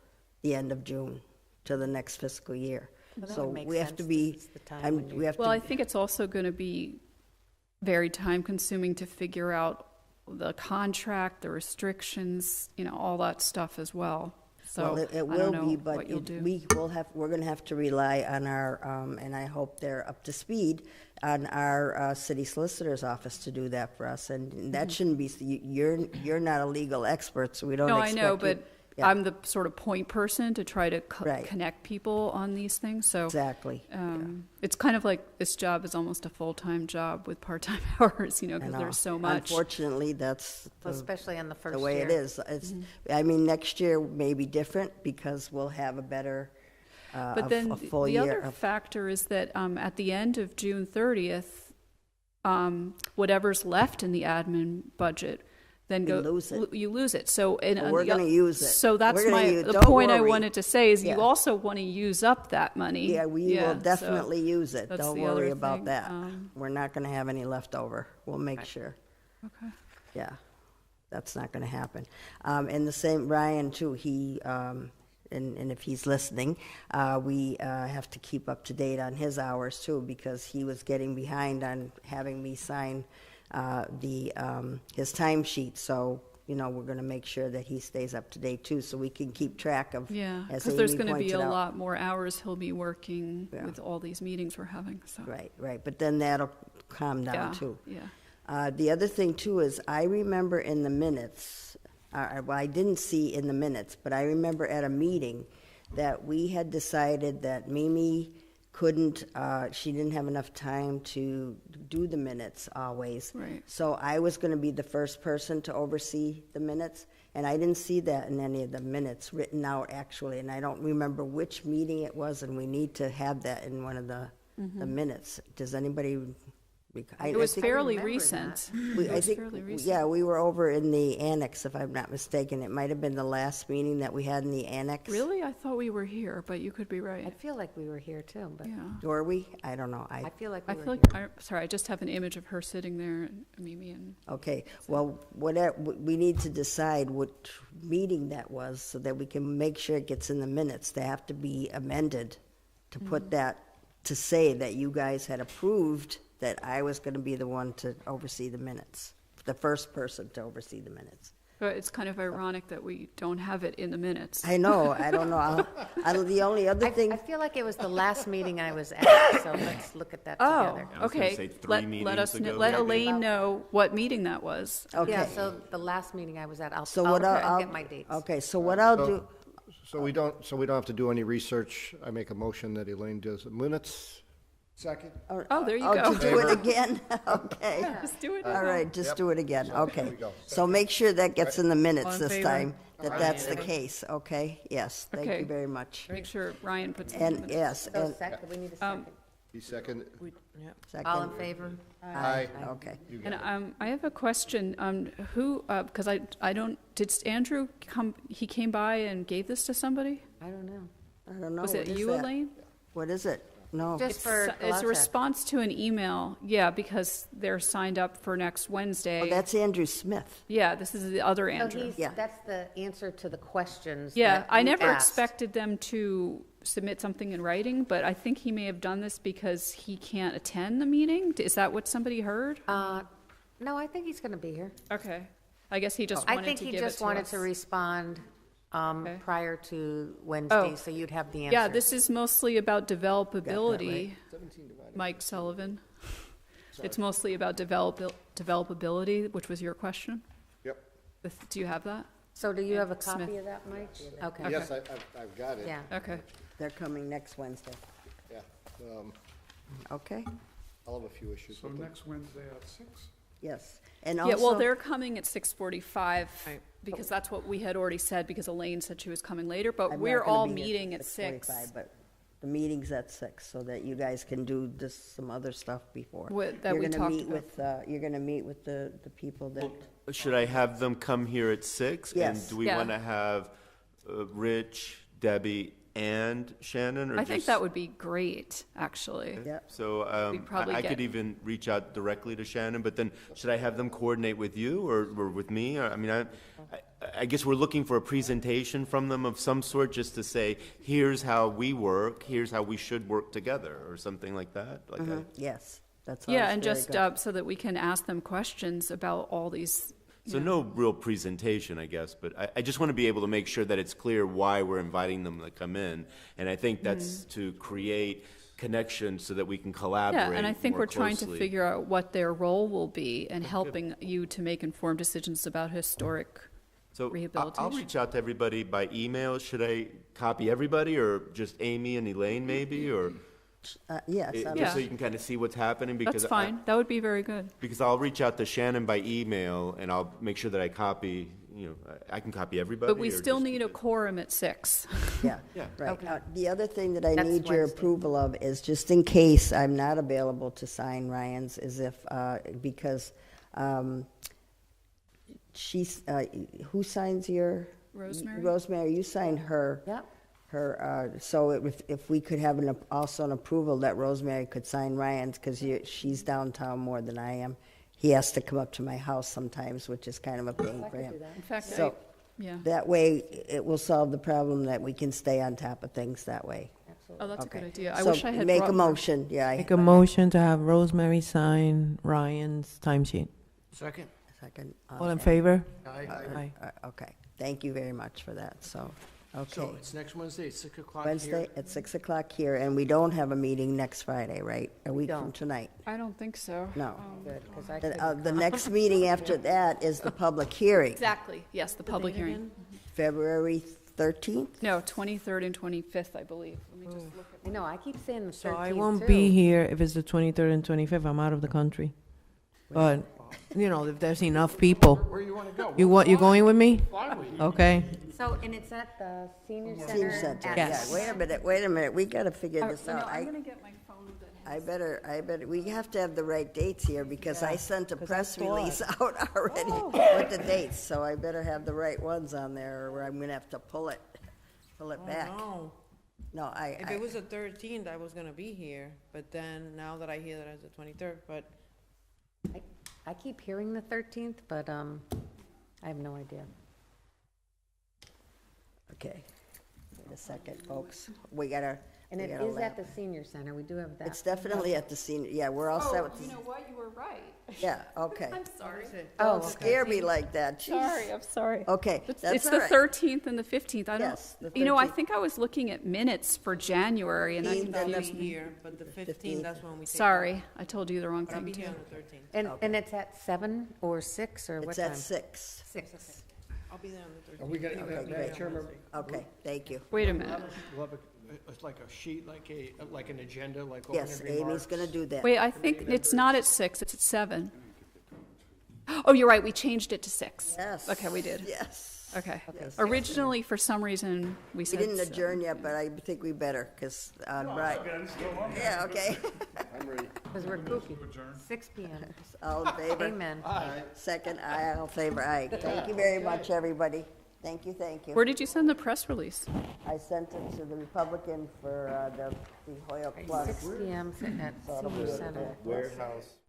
the end of June, to the next fiscal year. Well, that So would make we have sense to 'cause be, it's the time when we have Well, I to, think it's also going to be very time-consuming to figure out the contract, the restrictions, all that stuff as well. So well, it I will don't be, know but what you'll do. we're gonna have to rely on our, and I hope they're up to speed, on our city solicitor's office to do that for us, and that shouldn't be, you're not a legal expert, so we don't No, I expect know, you. but Yeah. I'm the sort of point person to try to Right. connect people on these things, so. Exactly. It's kind of like this job is almost a full-time job with part-time hours, I because know. there's so much. Unfortunately, that's Well, especially on the first the way it year. is. It's, I mean, next year may be different because we'll have a better, But then a full the year other of. factor is that at the end of June 30th, whatever's left in the admin budget, then You lose it. you lose it. So Well, we're gonna use it. So that's We're gonna the don't point I worry. wanted to say is Yeah. you also want to use up that money. Yeah, we will so definitely use it. that's Don't the worry other about thing. that. We're not gonna have any left over. We'll make sure. Okay. Yeah, that's not gonna happen. And the same, Ryan too, he, and if he's listening, we have to keep up to date on his hours too, because he was getting behind on having me sign his timesheet. So, we're gonna make sure that he stays up to date too, so we can keep track of, Yeah, as because there's Amy going to be pointed a out. lot more hours he'll be working Yeah. with all these meetings we're having, so. Right, but then that'll calm down Yeah, too. yeah. The other thing too is, I remember in the minutes, well, I didn't see in the minutes, but I remember at a meeting that we had decided that Mimi couldn't, she didn't have enough time to do the minutes always. Right. So I was gonna be the first person to oversee the minutes, and I didn't see that in any of the minutes written out actually, and I don't remember which meeting it was, and we need to have that in one of the minutes. Does anybody? It was fairly remember recent. I It was think, fairly recent. yeah, we were over in the annex, if I'm not mistaken. It might have been the last meeting that we had in the annex. Really? I thought we were here, but you could be I right. feel like we were here too, but Yeah. Were we? I don't know. I feel like we I were feel here. like, sorry, I just have an image of her sitting there, and Mimi, and Okay, well, whatever, we need to decide what meeting that was so that we can make sure it gets in the minutes. They have to be amended to put that, to say that you guys had approved that I was gonna be the one to oversee the minutes, the first person to oversee the minutes. but it's kind of ironic that we don't have it in the minutes. I know, I don't know. The only other I thing, feel like it was the last meeting I was at, so let's look at that Oh, together. I was gonna okay. say 3 Let meetings us, ago, let maybe. Elaine know what meeting that was. okay. Yeah, so the last meeting I was at, So what I'll get my dates. Okay, so what I'll do, So we don't have to do any research. I make a motion that Elaine does the minutes. Second? Oh, there you oh, go. to do it again? Okay. Just do it. All right, just do it again, okay. we go. So make sure that gets in the All minutes in this favor? time, that that's the case, okay? Yes, thank Okay. you very much. Make sure Ryan puts it in the And, minutes. yes, So and, we need a second. He second. All in second, favor? Aye. okay. You got And it. I have a question. Who? Because I don't. Did Andrew come? He came by and gave this to somebody. I don't know. I don't know, Was what it is you, that? Elaine? What is it? No, Just for It's a Galactic. response to an email. Yeah, because they're signed up for next Wednesday. oh, that's Andrew Smith. Yeah, this is the other So Andrew. Yeah. that's the answer to the questions Yeah, that I you never asked. expected them to submit something in writing, but I think he may have done this because he can't attend the meeting. Is that what somebody heard? No, I think he's going to be here. Okay. I guess he just I wanted think to he give it just to wanted us. to respond Okay. prior to Wednesday, Oh. so you'd have the answer. Yeah, this is mostly about developability, Mike Sullivan. It's mostly about developability, which was your question. Yep. Do you have that? So do you have a Smith. copy of that, Mike? Okay. Yes, I've got it. Yeah. Okay. They're coming next Wednesday, Yeah. okay? I'll have a few issues So with them. next Wednesday at 6? Yes, and Yeah, well, also, they're coming at 6:45 because that's what we had already said because Elaine said she was coming later, but I'm we're not gonna all be here meeting at 6. 6:45, but the meeting's at 6, so that you guys can do just some other stuff before. That we talked You're gonna meet with the people that, Should I have them come here at 6? Yes. And do we Yeah. want to have Rich, Debbie, and Shannon, or I think just- that would be great, actually. Yep. So We'd probably I could get- even reach out directly to Shannon, but then should I have them coordinate with you or with me? I mean, I guess we're looking for a presentation from them of some sort, just to say, here's how we work, here's how we should work together, or something like that. Like Yes, that's Yeah, always and very just good. so that we can ask them questions about all these. So no real presentation, I guess, but I just want to be able to make sure that it's clear why we're inviting them to come in. And I think that's to create connections so that we can collaborate Yeah, and I think more we're trying to closely. figure out what their role will be and helping you to make informed decisions about historic. So I'll rehabilitation. reach out to everybody by email. Should I copy everybody, or just Amy and Elaine maybe, or Yes, just Yeah. so you can kind of see what's happening? Because That's fine. That would be very good. Because I'll reach out to Shannon by email, and I'll make sure that I copy, I can copy everybody. But we or still just need a keep it- quorum at 6. yeah, Yeah. right. Okay. The other thing that I That's need your Wednesday. approval of is, just in case I'm not available to sign Ryan's, is if, because she's, who signs your? Rosemary? Rosemary, you signed her. Yep. So if we could have also an approval that Rosemary could sign Ryan's, because she's downtown more than I am. He has to come up to my house sometimes, which is kind of a pain for him. In fact, So yeah. that way, it will solve the problem that we can stay on top of things that way. Oh, that's a good Okay. idea. I So wish I had make brought a more. motion, yeah. Make a motion to have Rosemary sign Ryan's timesheet. Second? Second. All in okay. favor? Aye. Aye. Okay, thank you very much for that, so, okay. So it's next Wednesday at 6 o'clock here? Wednesday at 6 o'clock here, and we don't have a meeting next Friday, right? A week from don't. tonight? I don't think so. No. Good, 'cause I couldn't The come. next meeting after that is the public hearing, Exactly. Yes, the public hearing. February 13th? No, 23rd and 25th, I believe. Let me just look at. I know, I keep saying the 13th, So I won't too. be here if it's the 23rd and 25th. I'm out of the country. But, if there's enough people. Where you want to go? You going with me? Fly with you. Okay. So, and it's at the senior center? Senior Center, at- yeah. Yes. Wait a minute, we gotta figure Oh, this you know, out. I'm going to get my phone that has. I better, we have to have the right dates here, because I sent a 'cause I press thought- release out already with the dates, so I better have the right ones on there, or I'm gonna have to pull it back. No. No, If it was the 13th, I was gonna be here, but then now that I hear that it's the 23rd, but I keep hearing the 13th, but, I have no idea. okay. Wait a second, folks, we gotta And it is at the senior center, we do have that. It's definitely at the senior, yeah, we're all set with Oh, you the, know what? You were right. yeah, okay. I'm sorry. Don't scare me like that, jeez. Sorry, I'm sorry. Okay, It's that's all the right. 13th and the 15th. I don't, Yes, the you know, I 13th. think I was looking at minutes for January and that 15th and confused me. here, but the 15th, that's when we take. Sorry, I told you the wrong But I'll thing be too. here on the 13th. And it's at 7 or 6, or what It's time? at 6. 6. I'll be there on the 13th. Are we going to, Madam Chairman, Okay, thank you. Wait a minute. we'll have it's like a sheet, like an agenda, like opening Yes, remarks? Amy's gonna do that. Wait, I think it's not at 6, it's at 7. Oh, you're right, we changed it to 6. Yes. Okay, we did. Yes. Okay. Yes. Originally, for some reason, we We said. didn't 7. adjourn yet, but I think we better, because, right. Yeah, okay. Because we're kooky. 6 PM. All in favor? Amen. Second, aye, all in favor, aye. Thank you very much, everybody. Thank you, thank you. Where did you send the press release? I sent it to the Republican for the Holyoke Plus. 6 PM at So it'll be senior at center. the- Warehouse.